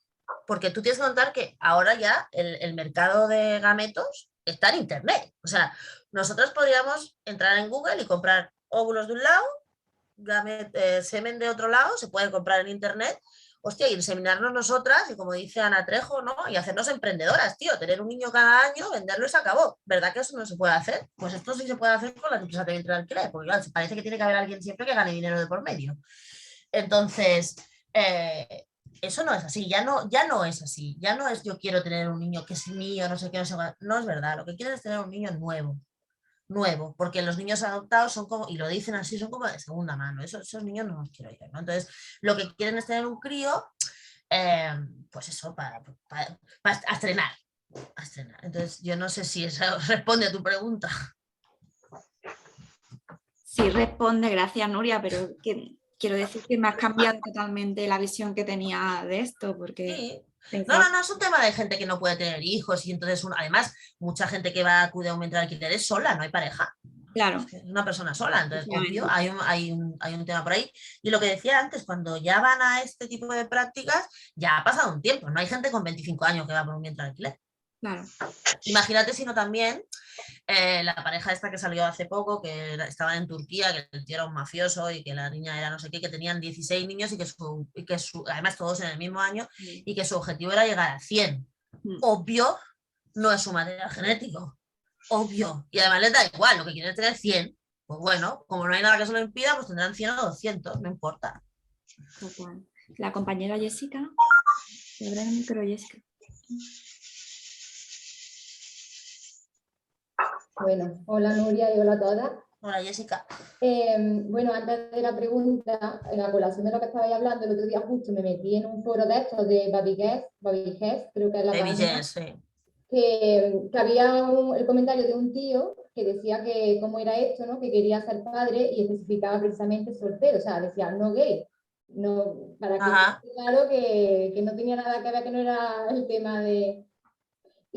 porque tú tienes que contar que ahora ya el mercado de gametos está en internet. O sea, nosotros podríamos entrar en Google y comprar óvulos de un lado, semen de otro lado, se puede comprar en internet. Hostia, y inseminarnos nosotras, y como dice Ana Trejo, ¿no? Y hacernos emprendedoras, tío, tener un niño cada año, venderlo y se acabó. ¿Verdad que eso no se puede hacer? Pues esto sí se puede hacer con las empresas de vientre de alquiler, porque claro, parece que tiene que haber alguien siempre que gane dinero de por medio. Entonces, eso no es así, ya no es así, ya no es yo quiero tener un niño que es mío, no sé qué, no sé qué, no es verdad, lo que quieren es tener un niño nuevo, porque los niños adoptados son como, y lo dicen así, son como de segunda mano, esos niños no los quiero yo, ¿no? Entonces, lo que quieren es tener un crío, pues eso, para estrenar, Entonces, yo no sé si eso responde a tu pregunta. sí responde, gracias Nuria, pero quiero decir que me has cambiado totalmente la visión que tenía de esto, porque... Sí. Pensaba... No, es un tema de gente que no puede tener hijos y entonces, además, mucha gente que va a acudir a un centro de alquiler es sola, no hay pareja. Claro. Es una persona sola, entonces, obvio, hay un tema por ahí. Y lo que decía antes, cuando ya van a este tipo de prácticas, ya ha pasado un tiempo, no hay gente con 25 años que va por un centro de alquiler. Claro. Imagínate sino también la pareja esta que salió hace poco, que estaban en Turquía, que el tío era un mafioso y que la niña era no sé qué, que tenían 16 niños y que además todos en el mismo año, y que su objetivo era llegar a 100. Obvio, no es su material genético. Obvio. Y además les da igual, lo que quieren es tener 100. Pues bueno, como no hay nada que se lo impida, pues tendrán 100 o 200, no importa. La compañera Jessica. ¿Abre el micro, Jessica? Bueno, hola Nuria y hola a todas. Hola Jessica. Bueno, antes de la pregunta, en la colación de lo que estabais hablando, el otro día justo me metí en un foro de estos de Baby Guest, creo que es la página, sí. que había el comentario de un tío que decía que cómo era esto, ¿no? Que quería ser padre y especificaba precisamente soltero, o sea, decía no gay. No, para que quede claro que no tenía nada que ver, que no era el tema de...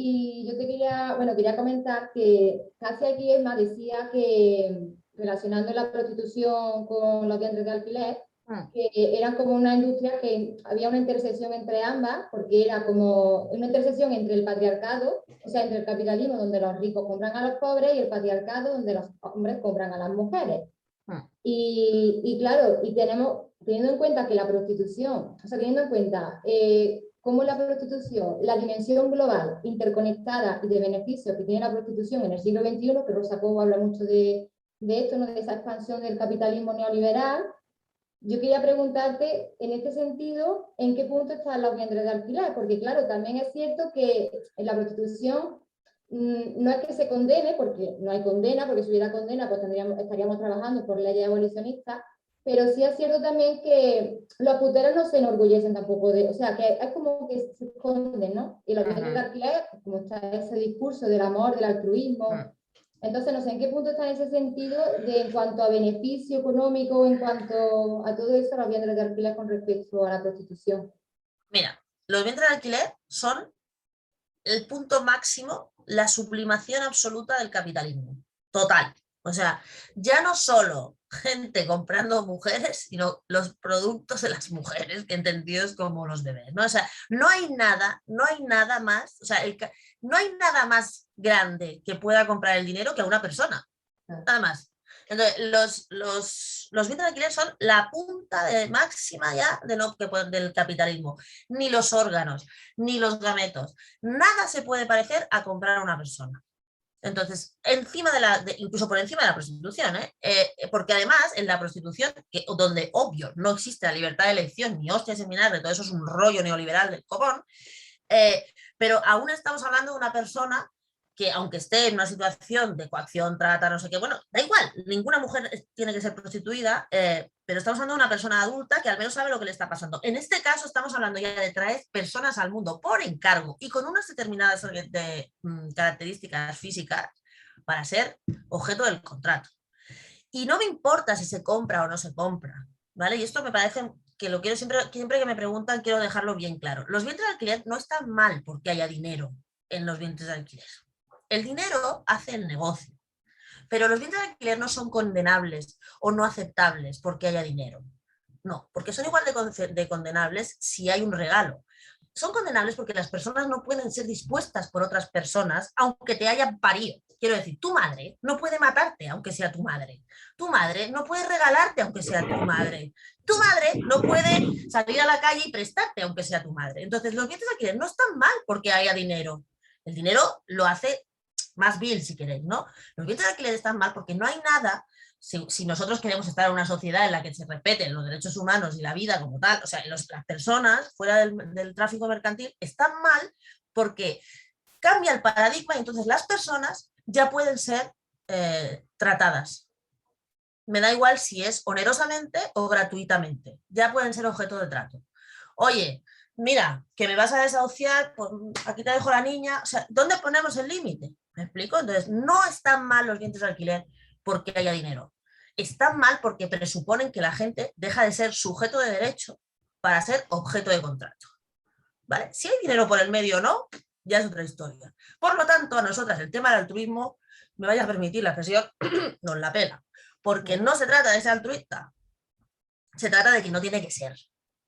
Y yo quería comentar que casi aquí Emma decía que, relacionando la prostitución con los vientres de alquiler, que eran como una industria que había una intersección entre ambas, porque era como una intersección entre el patriarcado, o sea, entre el capitalismo donde los ricos compran a los pobres y el patriarcado donde los hombres compran a las mujeres. Y claro, teniendo en cuenta que la prostitución, o sea, teniendo en cuenta cómo la prostitución, la dimensión global, interconectada y de beneficios que tiene la prostitución en el siglo XXI, que Rosa Cobo habla mucho de esto, ¿no? De esa expansión del capitalismo neoliberal. Yo quería preguntarte, en este sentido, ¿en qué punto están los vientres de alquiler? Porque claro, también es cierto que en la prostitución no es que se condene, porque no hay condena, porque si hubiera condena pues estaríamos trabajando por leyes abolicionistas, pero sí es cierto también que los puteros no se enorgullecen tampoco de, o sea, que es como que se esconden, ¿no? Y los vientres de alquiler, como está ese discurso del amor, del altruismo. Entonces, no sé en qué punto está en ese sentido en cuanto a beneficio económico, en cuanto a todo eso, los vientres de alquiler con respecto a la prostitución. Mira, los vientres de alquiler son el punto máximo, la sublimación absoluta del capitalismo. Total. O sea, ya no solo gente comprando mujeres, sino los productos de las mujeres, entendidos como los bebés, ¿no? O sea, no hay nada más, o sea, no hay nada más grande que pueda comprar el dinero que a una persona. Nada más. Entonces, los vientres de alquiler son la punta máxima ya del capitalismo. Ni los órganos, ni los gametos. Nada se puede parecer a comprar a una persona. Entonces, incluso por encima de la prostitución, porque además en la prostitución, donde obvio no existe la libertad de elección, ni hostia seminal, todo eso es un rollo neoliberal del copón, pero aún estamos hablando de una persona que aunque esté en una situación de coacción, trata, no sé qué, bueno, da igual, ninguna mujer tiene que ser prostituida, pero estamos hablando de una persona adulta que al menos sabe lo que le está pasando. En este caso estamos hablando ya de traer personas al mundo por encargo y con unas determinadas características físicas para ser objeto del contrato. Y no me importa si se compra o no se compra, ¿vale? Y esto me parece que lo quiero siempre que me preguntan, quiero dejarlo bien claro. Los vientres de alquiler no están mal porque haya dinero en los vientres de alquiler. El dinero hace el negocio, pero los vientres de alquiler no son condenables o no aceptables porque haya dinero. No, porque son igual de condenables si hay un regalo. Son condenables porque las personas no pueden ser dispuestas por otras personas aunque te hayan parido. Quiero decir, tu madre no puede matarte aunque sea tu madre. Tu madre no puede regalarte aunque sea tu madre. Tu madre no puede salir a la calle y prestarte aunque sea tu madre. Entonces, los vientres de alquiler no están mal porque haya dinero. El dinero lo hace más vil, si queréis, ¿no? Los vientres de alquiler están mal porque no hay nada, si nosotros queremos estar en una sociedad en la que se respeten los derechos humanos y la vida como tal, o sea, las personas fuera del tráfico mercantil están mal porque cambia el paradigma y entonces las personas ya pueden ser tratadas. Me da igual si es onerosamente o gratuitamente, ya pueden ser objeto de trato. Oye, mira, que me vas a desahuciar, pues aquí te dejo la niña, o sea, ¿dónde ponemos el límite? ¿Me explico? Entonces, no están mal los vientres de alquiler porque haya dinero. Están mal porque presuponen que la gente deja de ser sujeto de derecho para ser objeto de contrato. ¿Vale? Si hay dinero por el medio o no, ya es otra historia. Por lo tanto, a nosotras el tema del altruismo, me vaya a permitir la expresión, nos la pela. Porque no se trata de ser altruista, se trata de que no tiene que ser.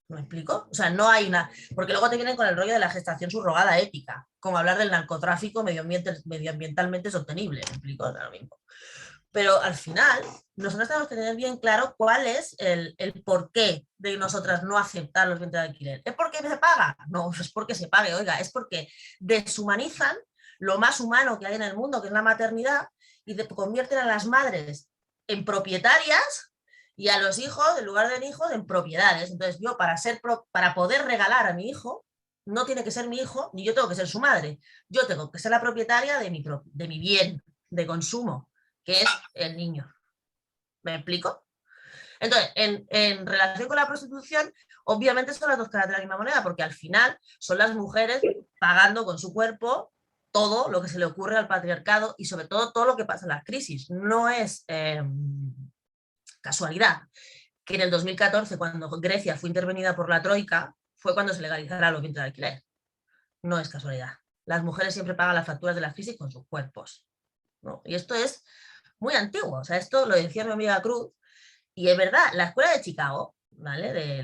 ¿Me explico? O sea, no hay una... Porque luego te vienen con el rollo de la gestación subrogada ética, como hablar del narcotráfico medioambientalmente sostenible, ¿me explico? Es lo mismo. Pero al final, nosotros tenemos que tener bien claro cuál es el porqué de nosotras no aceptar los vientres de alquiler. ¿Es porque se paga? No, es porque se pague, oiga, es porque deshumanizan lo más humano que hay en el mundo, que es la maternidad, y convierten a las madres en propietarias y a los hijos, en lugar de hijos, en propiedades. Entonces yo para poder regalar a mi hijo, no tiene que ser mi hijo, ni yo tengo que ser su madre. Yo tengo que ser la propietaria de mi bien de consumo, que es el niño. ¿Me explico? Entonces, en relación con la prostitución, obviamente son las dos caras de la misma moneda, porque al final son las mujeres pagando con su cuerpo todo lo que se le ocurre al patriarcado y sobre todo lo que pasa en las crisis. No es casualidad que en el 2014, cuando Grecia fue intervenida por la Troika, fue cuando se legalizará los vientres de alquiler. No es casualidad. Las mujeres siempre pagan las facturas de la crisis con sus cuerpos, ¿no? Y esto es muy antiguo. O sea, esto lo decía mi amiga Cruz, y es verdad, la escuela de Chicago, ¿vale?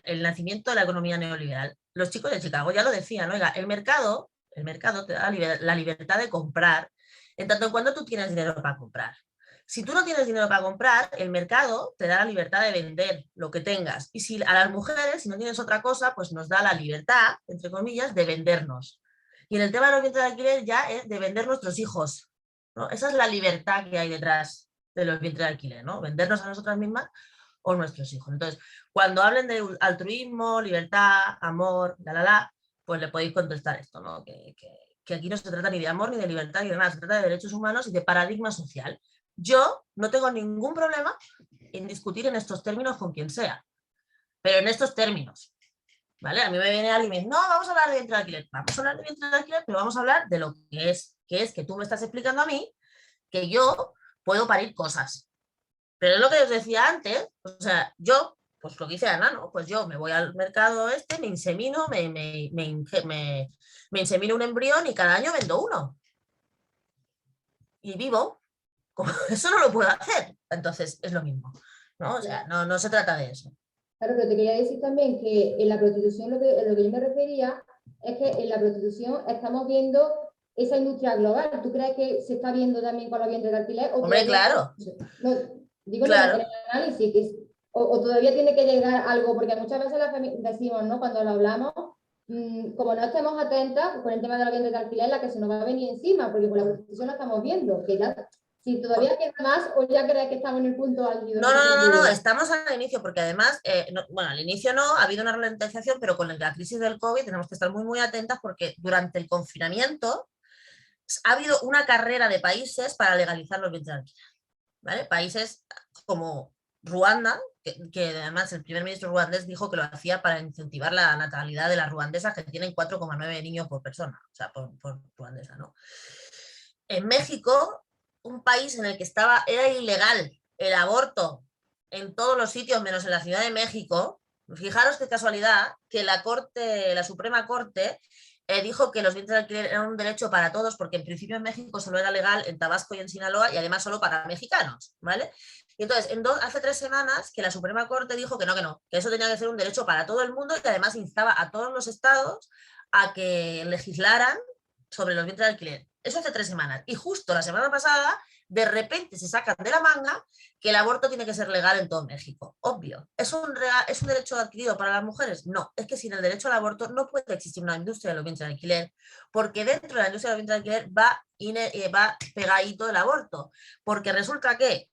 El nacimiento de la economía neoliberal, los chicos de Chicago ya lo decían, oiga, el mercado te da la libertad de comprar en tanto en cuanto tú tienes dinero para comprar. Si tú no tienes dinero para comprar, el mercado te da la libertad de vender lo que tengas. Y si a las mujeres, si no tienes otra cosa, pues nos da la libertad, entre comillas, de vendernos. Y en el tema de los vientres de alquiler ya es de vender nuestros hijos, ¿no? Esa es la libertad que hay detrás de los vientres de alquiler, ¿no? Vendernos a nosotras mismas o nuestros hijos. Entonces, cuando hablen de altruismo, libertad, amor, pues le podéis contestar esto, ¿no? Que aquí no se trata ni de amor, ni de libertad, ni de nada, se trata de derechos humanos y de paradigma social. Yo no tengo ningún problema en discutir en estos términos con quien sea, pero en estos términos, ¿vale? A mí me viene alguien y me dice, no, vamos a hablar de vientre de alquiler, vamos a hablar de vientre de alquiler, pero vamos a hablar de lo que es que tú me estás explicando a mí que yo puedo parir cosas. Pero es lo que os decía antes, o sea, yo, pues lo que dice Ana, ¿no? Pues yo me voy al mercado me insemino, me insemino un embrión y cada año vendo uno. Y vivo. Eso no lo puedo hacer. Entonces es lo mismo, ¿no? O sea, no se trata de eso. Claro, pero te quería decir también que en la prostitución lo que yo me refería es que en la prostitución estamos viendo esa industria global. ¿Tú crees que se está viendo también con los vientres de alquiler? Hombre, claro. No, digo claro. en el análisis, o todavía tiene que llegar algo, porque muchas veces decimos, ¿no? Cuando lo hablamos, como no estemos atentas con el tema de los vientres de alquiler, la que se nos va a venir encima, porque con la prostitución lo estamos viendo, que ya... Si todavía queda más, o ya crees que estamos en el punto álgido. No, estamos al inicio, porque además, bueno, al inicio no, ha habido una ralentización, pero con la crisis del COVID tenemos que estar muy, muy atentas porque durante el confinamiento ha habido una carrera de países para legalizar los vientres de alquiler, ¿vale? Países como Ruanda, que además el primer ministro ruandés dijo que lo hacía para incentivar la natalidad de las ruandesas, que tienen 4,9 niños por persona, o sea, por ruandesa, ¿no? En México, un país en el que era ilegal el aborto en todos los sitios, menos en la Ciudad de México, fijaros qué casualidad que la Suprema Corte dijo que los vientres de alquiler eran un derecho para todos, porque en principio en México solo era legal en Tabasco y en Sinaloa, y además solo para mexicanos, ¿vale? Y entonces, hace 3 semanas que la Suprema Corte dijo que que eso tenía que ser un derecho para todo el mundo, y que además instaba a todos los estados a que legislaran sobre los vientres de alquiler. Eso hace 3 semanas. Y justo la semana pasada, de repente se sacan de la manga que el aborto tiene que ser legal en todo México. Obvio. ¿Es un derecho adquirido para las mujeres? No. Es que sin el derecho al aborto no puede existir una industria de los vientres de alquiler, porque dentro de la industria de los vientres de alquiler va pegadito el aborto. Porque resulta que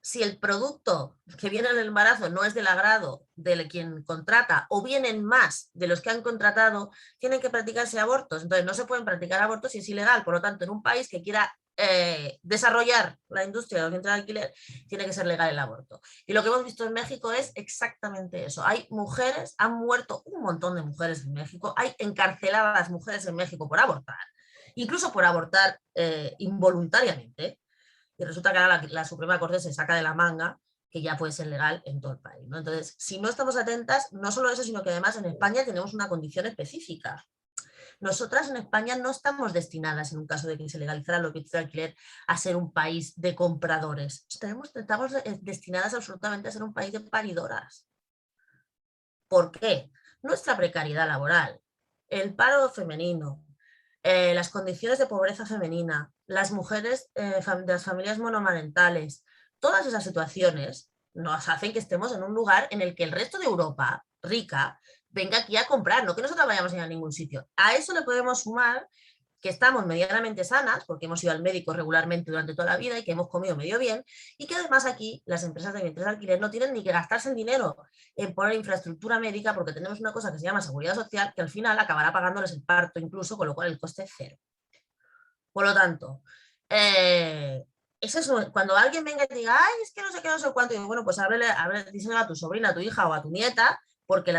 si el producto que viene en el embarazo no es del agrado de quien contrata, o vienen más de los que han contratado, tienen que practicarse abortos. Entonces no se pueden practicar abortos si es ilegal. Por lo tanto, en un país que quiera desarrollar la industria de los vientres de alquiler, tiene que ser legal el aborto. Y lo que hemos visto en México es exactamente eso. Hay mujeres, han muerto un montón de mujeres en México, hay encarceladas mujeres en México por abortar, incluso por abortar involuntariamente. Y resulta que ahora la Suprema Corte se saca de la manga que ya puede ser legal en todo el país, ¿no? Entonces, si no estamos atentas, no solo eso, sino que además en España tenemos una condición específica. Nosotras en España no estamos destinadas, en un caso de que se legalizara los vientres de alquiler, a ser un país de compradores. Estamos destinadas absolutamente a ser un país de paridoras. ¿Por qué? Nuestra precariedad laboral, el paro femenino, las condiciones de pobreza femenina, las mujeres de las familias monomarentales, todas esas situaciones nos hacen que estemos en un lugar en el que el resto de Europa rica venga aquí a comprar, no que nosotros vayamos a ir a ningún sitio. A eso le podemos sumar que estamos medianamente sanas, porque hemos ido al médico regularmente durante toda la vida y que hemos comido medio bien, y que además aquí las empresas de vientres de alquiler no tienen ni que gastarse el dinero en poner infraestructura médica, porque tenemos una cosa que se llama seguridad social, que al final acabará pagándoles el parto incluso, con lo cual el coste es 0. Por lo tanto, es eso. Cuando alguien venga y diga, ay, es que no sé qué, no sé cuánto, y digo, bueno, pues díselo a tu sobrina, a tu hija o a tu nieta, porque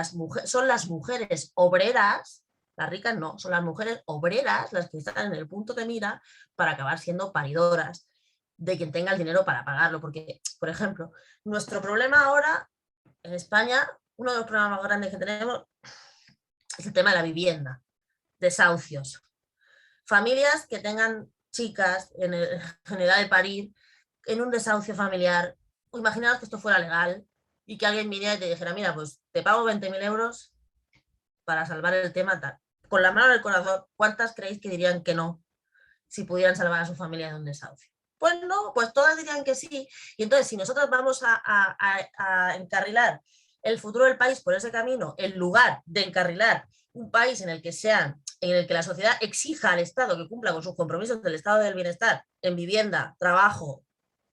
son las mujeres obreras, las ricas no, son las mujeres obreras las que están en el punto de mira para acabar siendo paridoras de quien tenga el dinero para pagarlo. Porque, por ejemplo, nuestro problema ahora en España, uno de los problemas más grandes que tenemos es el tema de la vivienda, desahucios. Familias que tengan chicas en edad de parir, en un desahucio familiar. Imaginaos que esto fuera legal y que alguien viniera y te dijera, mira, pues te pago 20.000 euros para salvar el tema tal. Con la mano en el corazón, ¿cuántas creéis que dirían que no si pudieran salvar a su familia de un desahucio? Pues no, pues todas dirían que sí. Y entonces, si nosotros vamos a encarrilar el futuro del país por ese camino, en lugar de encarrilar un país en el que la sociedad exija al Estado que cumpla con sus compromisos del estado del bienestar, en vivienda, trabajo,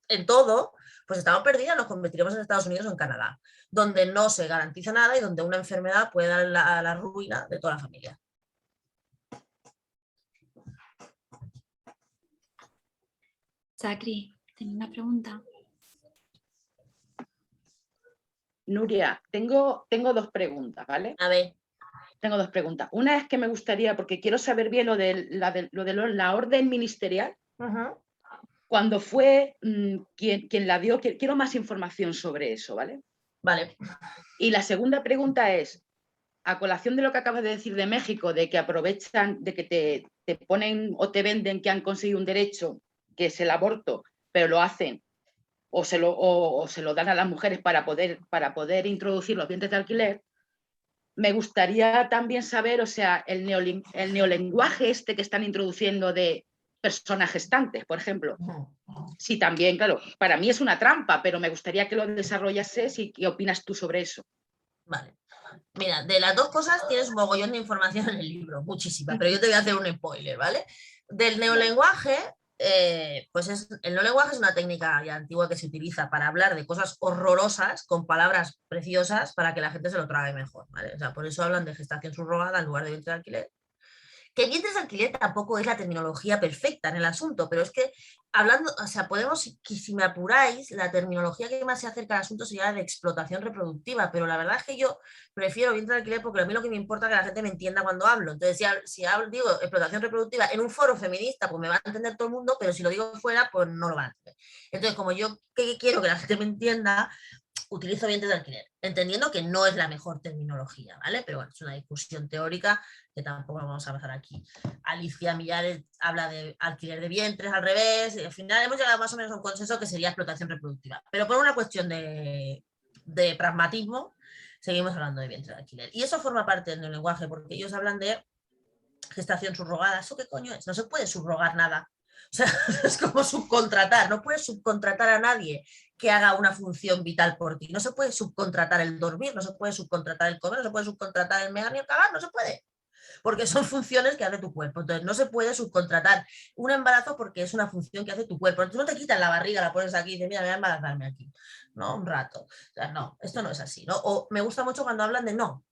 en todo, pues estamos perdidas, nos convertiremos en Estados Unidos o en Canadá, donde no se garantiza nada y donde una enfermedad puede dar la ruina de toda la familia. Sacri, tenía una pregunta. Nuria, tengo 2 preguntas, ¿vale? A ver. Tengo 2 preguntas. Una es que me gustaría, porque quiero saber bien lo de la orden ministerial. Cuando fue quien la dio, quiero más información sobre eso, ¿vale? Vale. Y la segunda pregunta es, a colación de lo que acabas de decir de México, de que aprovechan, de que te ponen o te venden que han conseguido un derecho, que es el aborto, pero lo hacen o se lo dan a las mujeres para poder introducir los vientres de alquiler. Me gustaría también saber, o sea, el neolenguaje este que están introduciendo de personas gestantes, por ejemplo. Sí, también, claro, para mí es una trampa, pero me gustaría que lo desarrollases y qué opinas tú sobre eso. Vale. Mira, de las 2 cosas tienes un mogollón de información en el libro, muchísima, pero yo te voy a hacer un spoiler, ¿vale? Del neolenguaje, pues el neolenguaje es una técnica ya antigua que se utiliza para hablar de cosas horrorosas con palabras preciosas para que la gente se lo trague mejor, ¿vale? O sea, por eso hablan de gestación subrogada en lugar de vientre de alquiler. Que vientres de alquiler tampoco es la terminología perfecta en el asunto, pero es que hablando, o sea, podemos, si me apuráis, la terminología que más se acerca al asunto sería de explotación reproductiva, pero la verdad es que yo prefiero vientre de alquiler porque a mí lo que me importa es que la gente me entienda cuando hablo. Entonces, si digo explotación reproductiva en un foro feminista, pues me va a entender todo el mundo, pero si lo digo fuera, pues no lo va a entender. Entonces, como yo quiero que la gente me entienda, utilizo vientres de alquiler, entendiendo que no es la mejor terminología, ¿vale? Pero bueno, es una discusión teórica que tampoco vamos a pasar aquí. Alicia Millares habla de alquiler de vientres al revés, y al final hemos llegado más o menos a un consenso que sería explotación reproductiva. Pero por una cuestión de pragmatismo, seguimos hablando de vientres de alquiler. Y eso forma parte del lenguaje, porque ellos hablan de gestación subrogada. ¿Eso qué coño es? No se puede subrogar nada. O sea, es como subcontratar, no puedes subcontratar a nadie que haga una función vital por ti, no se puede subcontratar el dormir, no se puede subcontratar el comer, no se puede subcontratar el mear ni el cagar, no se puede, porque son funciones que hace tu cuerpo, entonces no se puede subcontratar un embarazo porque es una función que hace tu cuerpo, entonces no te quitas la barriga, la pones aquí y dices, mira, voy a embarazarme aquí, ¿no? Un rato, o sea, no, esto no es así, ¿no? O me gusta mucho cuando hablan de no,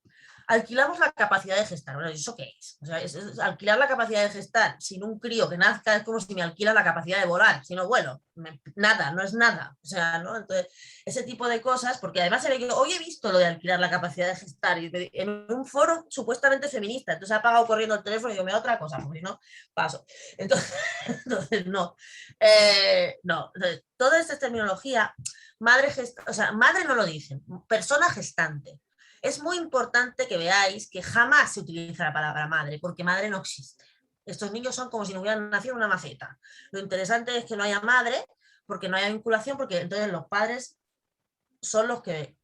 alquilamos la capacidad de gestar. Bueno, ¿eso qué es? O sea, es alquilar la capacidad de gestar sin un crío que nazca es como si me alquilas la capacidad de volar. Si no vuelo, nada, no es nada. O sea, ¿no? Entonces, ese tipo de cosas, porque además hoy he visto lo de alquilar la capacidad de gestar en un foro supuestamente feminista. Entonces ha apagado corriendo el teléfono y digo, me da otra cosa, porque si no, paso. Entonces no. No. Entonces, toda esta terminología, o sea, madre no lo dicen, persona gestante. Es muy importante que veáis que jamás se utiliza la palabra madre, porque madre no existe. Estos niños son como si no hubieran nacido en una maceta. Lo interesante es que no haya madre, porque no haya vinculación, porque entonces los padres son los que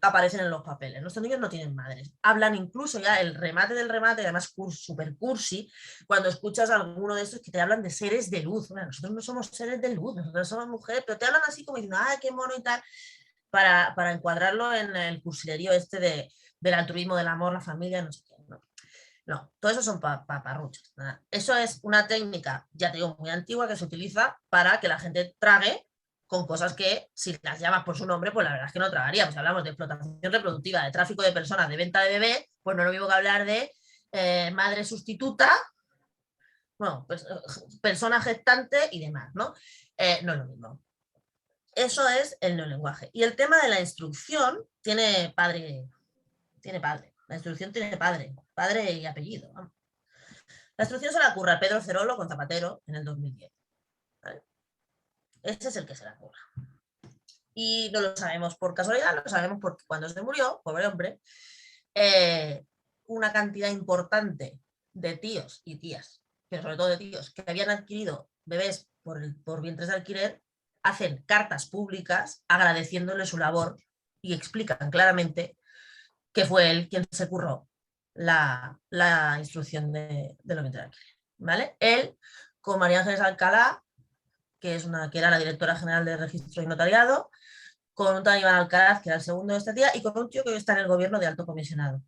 aparecen en los papeles. Nuestros niños no tienen madres. Hablan incluso ya el remate del remate, además super cursi, cuando escuchas a alguno de estos que te hablan de seres de luz. Bueno, nosotros no somos seres de luz, nosotros somos mujeres, pero te hablan así como diciendo, ay, qué mono y tal, para encuadrarlo en el cursilerío este del altruismo, del amor, la familia, no sé qué. No, todo eso son paparruchas. Eso es una técnica, ya te digo, muy antigua que se utiliza para que la gente trague con cosas que, si las llamas por su nombre, pues la verdad es que no tragaría. Pues hablamos de explotación reproductiva, de tráfico de personas, de venta de bebés, pues no es lo mismo que hablar de madre sustituta, bueno, pues persona gestante y demás, ¿no? No es lo mismo. Eso es el neolenguaje. Y el tema de la instrucción tiene padre. La instrucción tiene padre y apellido. Vamos. La instrucción se la ocurre a Pedro Cerolo con Zapatero en el 2010. ¿Vale? Ese es el que se la ocurre. Y no lo sabemos por casualidad, lo sabemos porque cuando se murió, pobre hombre, una cantidad importante de tíos y tías, pero sobre todo de tíos, que habían adquirido bebés por vientres de alquiler, hacen cartas públicas agradeciéndole su labor y explican claramente que fue él quien se curró la instrucción de los vientres de alquiler. ¿Vale? Él, con María Ángeles Alcalá, que era la directora general de Registro y Notariado, con un tal Iván Alcaraz, que era el segundo de esta tía, y con un tío que hoy está en el gobierno de alto comisionado,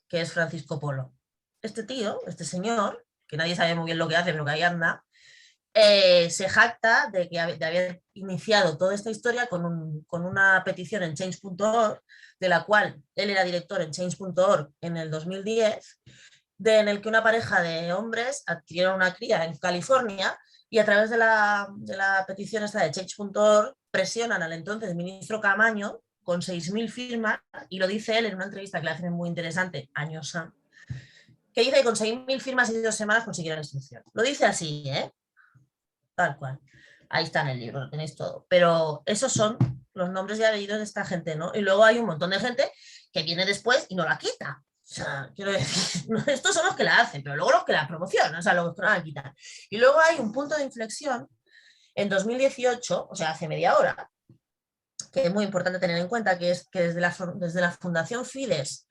que es Francisco Polo. Este tío, este señor, que nadie sabe muy bien lo que hace, pero que ahí anda, se jacta de haber iniciado toda esta historia con una petición en change.org, de la cual él era director en change.org en el 2010, en el que una pareja de hombres adquirieron una cría en California y a través de la petición esta de change.org presionan al entonces ministro Camaño con 6.000 firmas, y lo dice él en una entrevista que le hacen muy interesante, añosa, que dice que con 6.000 firmas y 2 semanas consiguieron la instrucción. Lo dice así, tal cual. Ahí está en el libro, lo tenéis todo. Pero esos son los nombres y apellidos de esta gente, ¿no? Y luego hay un montón de gente que viene después y no la quita. O sea, quiero decir, estos son los que la hacen, pero luego los que la promocionan, o sea, los que no la quitan. Y luego hay un punto de inflexión en 2018, o sea, hace media hora, que es muy importante tener en cuenta, que es que desde la Fundación Fides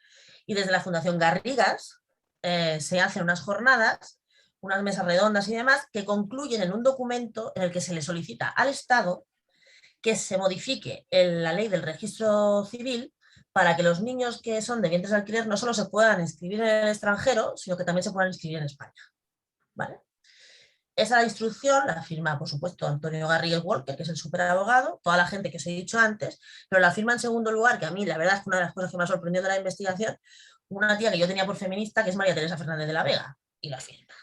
y desde la Fundación Garrigas se hacen unas jornadas, unas mesas redondas y demás, que concluyen en un documento en el que se le solicita al Estado que se modifique la ley del registro civil para que los niños que son de vientres de alquiler no solo se puedan inscribir en el extranjero, sino que también se puedan inscribir en España. ¿Vale? Esa instrucción la firma, por supuesto, Antonio Garrigues Walker, que es el superabogado, toda la gente que os he dicho antes, pero la firma en segundo lugar, que a mí la verdad es que una de las cosas que me ha sorprendido de la investigación, una tía que yo tenía por feminista, que es María Teresa Fernández de la Vega, y la firma.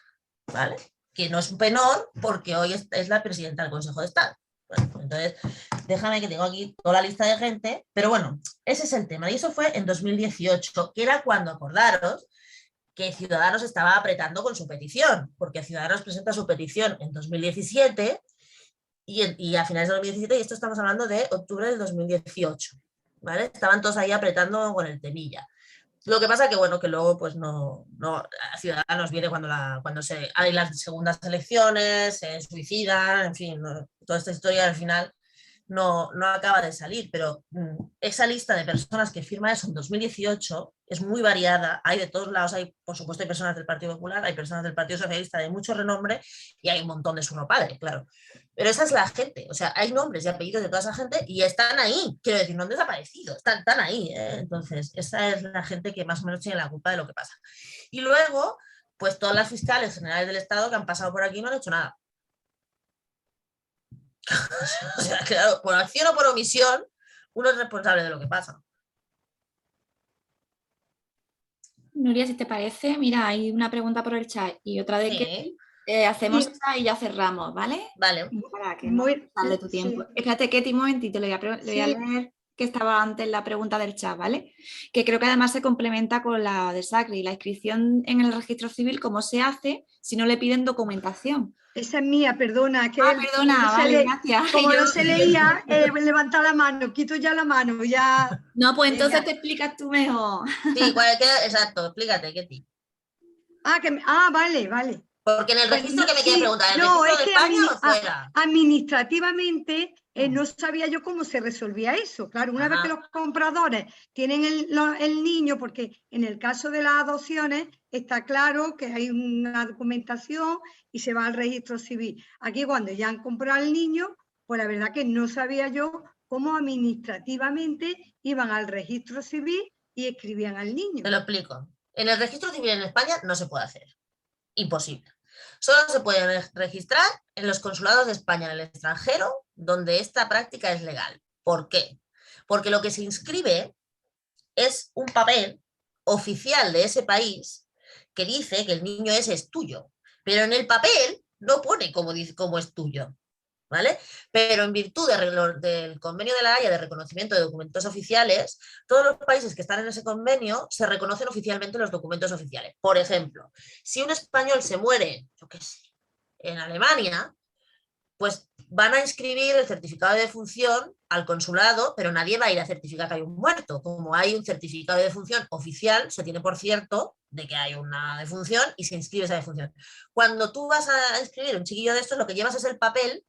¿Vale? Que no es un penor porque hoy es la presidenta del Consejo de Estado. Bueno, entonces, déjame que tengo aquí toda la lista de gente, pero bueno, ese es el tema. Y eso fue en 2018, que era cuando, acordaros, que Ciudadanos estaba apretando con su petición, porque Ciudadanos presenta su petición en 2017 y a finales de 2017, y esto estamos hablando de octubre del 2018, ¿vale? Estaban todos ahí apretando con el temilla. Lo que pasa que, bueno, que luego pues no Ciudadanos viene cuando hay las segundas elecciones, se suicidan, en fin, toda esta historia al final no acaba de salir, pero esa lista de personas que firma eso en 2018 es muy variada, hay de todos lados, por supuesto hay personas del Partido Popular, hay personas del Partido Socialista de mucho renombre y hay un montón de su no padre, claro. Pero esa es la gente, o sea, hay nombres y apellidos de toda esa gente y están ahí, quiero decir, no han desaparecido, están ahí, Entonces esa es la gente que más o menos tiene la culpa de lo que pasa. Y luego, pues todas las fiscales generales del Estado que han pasado por aquí no han hecho nada. O sea, claro, por acción o por omisión, uno es responsable de lo que pasa. Nuria, si te parece, mira, hay una pregunta por el chat y otra de que hacemos esa y ya cerramos, ¿vale? Vale. Para que no tarde tu tiempo. Sí. Espérate, Ketty, un momentito, le voy a leer que estaba antes la pregunta del chat, ¿vale? Que creo que además se complementa con la de Sacri, la inscripción en el registro civil, ¿cómo se hace si no le piden documentación? Esa es mía, perdona. Que perdona, vale, gracias. Como no se leía, he levantado la mano, quito ya la mano, ya. No, pues entonces te explicas tú mejor. Sí, exacto, explícate, Ketty. Vale. Porque en el registro que me queda preguntar, ¿el no, registro es de que España o fuera? Administrativamente no sabía yo cómo se resolvía eso. Claro, una vez que los compradores tienen el niño, porque en el caso de las adopciones está claro que hay una documentación y se va al registro civil. Aquí cuando ya han comprado al niño, pues la verdad que no sabía yo cómo administrativamente iban al registro civil y escribían al niño. Te lo explico. En el registro civil en España no se puede hacer. Imposible. Solo se puede registrar en los consulados de España en el extranjero, donde esta práctica es legal. ¿Por qué? Porque lo que se inscribe es un papel oficial de ese país que dice que el niño ese es tuyo, pero en el papel no pone cómo es tuyo, ¿vale? Pero en virtud del convenio de la Haya de reconocimiento de documentos oficiales, todos los países que están en ese convenio se reconocen oficialmente los documentos oficiales. Por ejemplo, si un español se muere, yo qué sé, en Alemania, pues van a inscribir el certificado de defunción al consulado, pero nadie va a ir a certificar que hay un muerto. Como hay un certificado de defunción oficial, se tiene por cierto de que hay una defunción y se inscribe esa defunción. Cuando tú vas a inscribir un chiquillo de estos, lo que llevas es el papel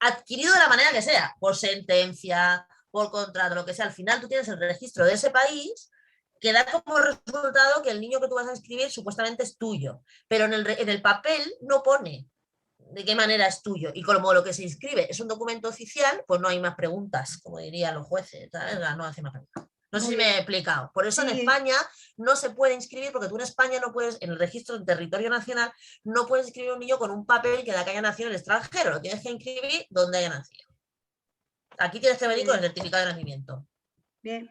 adquirido de la manera que sea, por sentencia, por contrato, lo que sea. Al final tú tienes el registro de ese país que da como resultado que el niño que tú vas a inscribir supuestamente es tuyo, pero en el papel no pone de qué manera es tuyo. Y como lo que se inscribe es un documento oficial, pues no hay más preguntas, como dirían los jueces, ¿sabes? No hace más preguntas. No sé si me he explicado. Por eso en España no se puede inscribir, porque tú en España no puedes, en el registro del territorio nacional, no puedes inscribir a un niño con un papel que haya nacido en el extranjero. Lo tienes que inscribir donde haya nacido. Aquí tienes que venir con el certificado de nacimiento. Bien.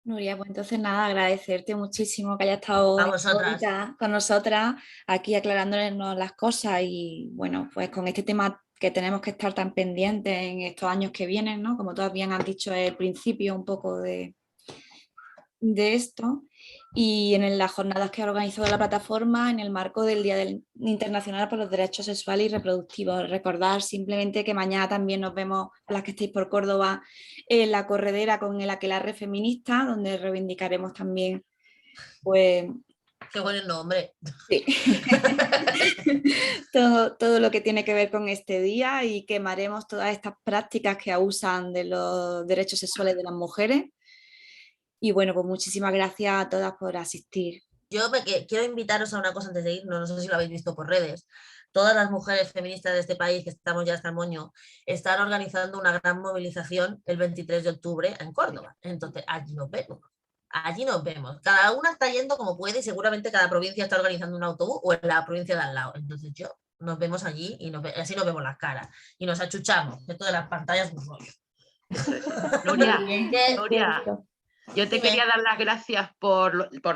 Nuria, pues entonces nada, agradecerte muchísimo que hayas estado ahorita con nosotras aquí aclarándonos las cosas y bueno, pues con este tema que tenemos que estar tan pendientes en estos años que vienen, ¿no? Como todas bien han dicho, es el principio un poco de esto, y en las jornadas que ha organizado la plataforma en el marco del Día Internacional por los Derechos Sexuales y Reproductivos. Recordar simplemente que mañana también nos vemos, a las que estéis por Córdoba, en la corredera con el aquelarre feminista, donde reivindicaremos también, pues... Qué buen nombre. Sí. todo lo que tiene que ver con este día, y quemaremos todas estas prácticas que abusan de los derechos sexuales de las mujeres. Y bueno, pues muchísimas gracias a todas por asistir. Yo quiero invitaros a una cosa antes de ir, no sé si lo habéis visto por redes. Todas las mujeres feministas de este país, que estamos ya hasta el moño, están organizando una gran movilización el 23 de octubre en Córdoba. Entonces, allí nos vemos. Allí nos vemos. Cada una está yendo como puede y seguramente cada provincia está organizando un autobús o en la provincia de al lado. Entonces nos vemos allí y así nos vemos las caras y nos achuchamos. Esto de las pantallas es un rollo. Nuria, yo te quería dar las gracias por